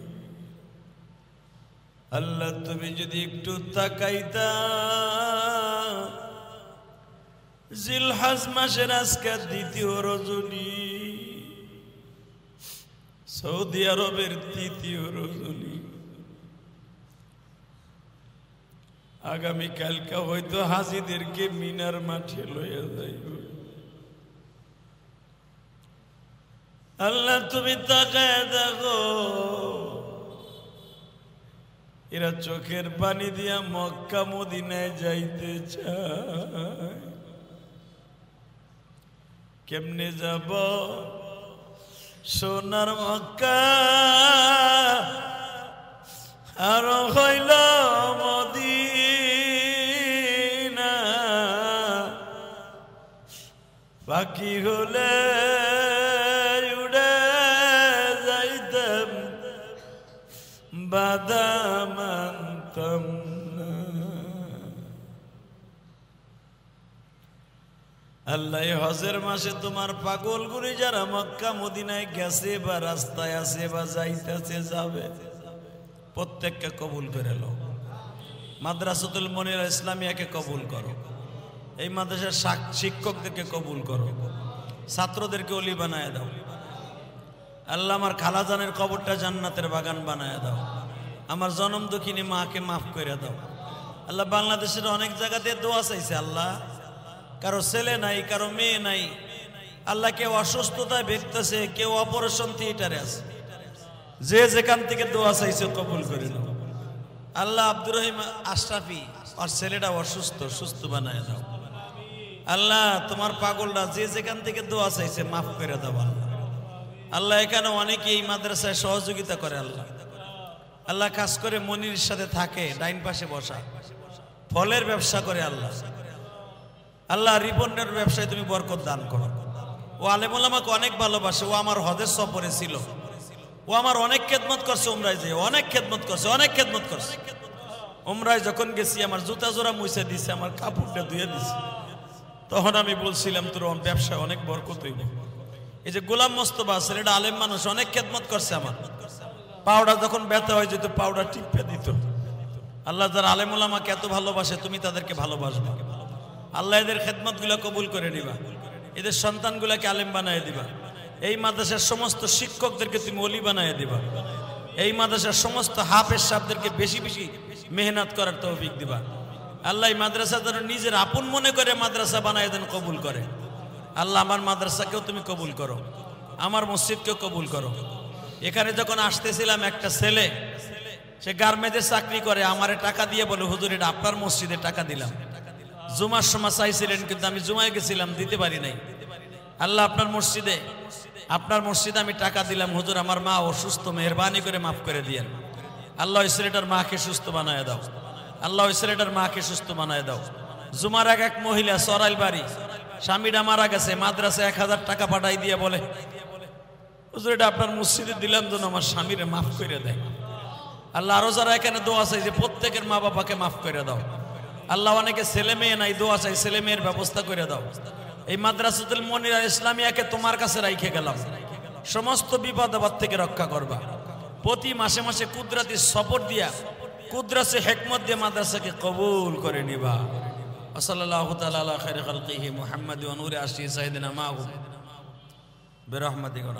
আল্লাহ তুমি যদি একটু তাকাইতা জিলহজ মাসের আজকে দ্বিতীয় রজনী সৌদি আরবের তৃতীয় রজনী আগামী কালকে হয়তো হাজিদেরকে মিনার মাঠে লইয়া যাইব আল্লাহ তুমি তাকায় দেখো এরা চোখের পানি দিয়া মক্কা মদিনায় যাইতে চায় কেমনে যাব সোনার মক্কা আর হইল মদিনা বাকি হলে উড়ে যাইতাম বাধা মানতাম না। আল্লাহ হজের মাসে তোমার পাগলগুলি যারা মক্কা মদিনায় গেছে বা রাস্তায় আছে বা যাইতেছে যাবে প্রত্যেককে কবুল করে লো। মাদ্রাসাতুল মনিরা ইসলামিয়াকে কবুল করো, এই মাদ্রাসার শিক্ষকদেরকে কবুল করো, ছাত্রদেরকে ওলি বানায় দাও। আল্লাহ আমার খালাজানের কবরটা জান্নাতের বাগান বানায় দাও। আমার জনম দুঃখিনী মাকে মাফ করে দাও। আল্লাহ বাংলাদেশের অনেক জায়গাতে দোয়া চাইছে, আল্লাহ কারো ছেলে নাই, কারো মেয়ে নাই, আল্লাহ কেউ অসুস্থতায় ভুগতেছে, কেউ অপারেশন থিয়েটারে আছে, যে যেখান থেকে দোয়া চাইছে কবুল করে নাও। আল্লাহ আব্দুর রহিম আশরাফি আর ছেলেটা অসুস্থ, সুস্থ বানায় দাও। আল্লাহ তোমার পাগলরা যে যেখান থেকে দোয়া চাইছে মাফ করে দাও। আল্লাহ এখানে অনেকে এই মাদ্রাসায় সহযোগিতা করে। আল্লাহ আল্লাহ কাজ করে মনির সাথে থাকে, ডাইন পাশে বসা, ফলের ব্যবসা করে। আল্লাহ আল্লাহ রিপনের ব্যবসায় তুমি বরকত দান করো। ও আলেমুল আমাকে অনেক ভালোবাসে, ও আমার হজের সফরে ছিল, ও আমার অনেক খেদমত করছে, উমরায় যে অনেক খেদমত করছে, অনেক খেদমত করছে। উমরায় যখন গেছি আমার জুতা জোড়া মুছে দিছে, আমার কাপড়টা ধুয়ে দিছে। তখন আমি বলছিলাম তোর ব্যবসায় অনেক বরকত হইব। এই যে গোলাম মোস্তফা আছে, এটা আলেম মানুষ, অনেক খেদমত করছে। আমার পাউডার যখন ব্যথা হয়ে যেত পাউডার টিপে দিত। আল্লাহ যারা আলেমুল আমাকে এত ভালোবাসে তুমি তাদেরকে ভালোবাসবা। আল্লাহ এদের খেদমত গুলা কবুল করে নিবা, এদের সন্তানগুলাকে আলেম বানায় দিবা। এই মাদ্রাসার সমস্ত শিক্ষকদেরকে তুমি ওলি বানায় দিবা। এই মাদ্রাসার সমস্ত হাফেজ সাহেবদেরকে বেশি বেশি মেহনত করার তৌফিক দিবা। আল্লাহ এই মাদ্রাসা যেন নিজের আপন মনে করে মাদ্রাসা বানায় দেন, কবুল করে। আল্লাহ আমার মাদ্রাসাকেও তুমি কবুল করো, আমার মসজিদকেও কবুল করো। এখানে যখন আসতেছিলাম একটা ছেলে, সে গার্মেন্টসে চাকরি করে, আমারে টাকা দিয়ে বলে হুজুর এটা আপনার মসজিদে টাকা দিলাম। জুমার সময় চাইছিলেন কিন্তু আমি জুমায় গেছিলাম, দিতে পারি নাই। আল্লাহ আপনার মসজিদে আমি টাকা দিলাম হুজুর, আমার মা অসুস্থ, মেহরবানি করে মাফ করে দিয়েন। আল্লাহ ওই ছেলেটার মাকে সুস্থ বানায় দাও। আল্লাহ ওই ছেলেটার মাকে সুস্থ বানায় দাও। জুমার আগে এক মহিলা সরাইল বাড়ি, স্বামীরা মারা গেছে, মাদ্রাসায় 1000 টাকা পাঠাই দিয়ে বলে হুজুর এটা আপনার মসজিদে দিলাম যেন আমার স্বামীরে মাফ করে দেয়। আল্লাহ আরো যারা এখানে দোয়া চাই যে প্রত্যেকের মা বাবাকে মাফ করে দাও। আল্লাহ অনেকে ছেলে মেয়ে নাই, দোয়া চাই ছেলে মেয়ের ব্যবস্থা করে দাও। এই মাদ্রাসাতুল মনিরা ইসলামিয়াকে তোমার কাছে রাইখে গেলাম, সমস্ত বিপদ আপদ থেকে রক্ষা করবা। প্রতি মাসে মাসে কুদরতি সপোর্ট দিয়া, কুদরতে হিকমত দিয়ে মাদ্রাসাকে কবুল করে নিবা। সাল্লাল্লাহু তাআলা আলা খায়রি খালকিহি মুহাম্মাদ ওয়া নূরি আশরি সাইয়্যিদিনা মাহু বিরহমাতিকা।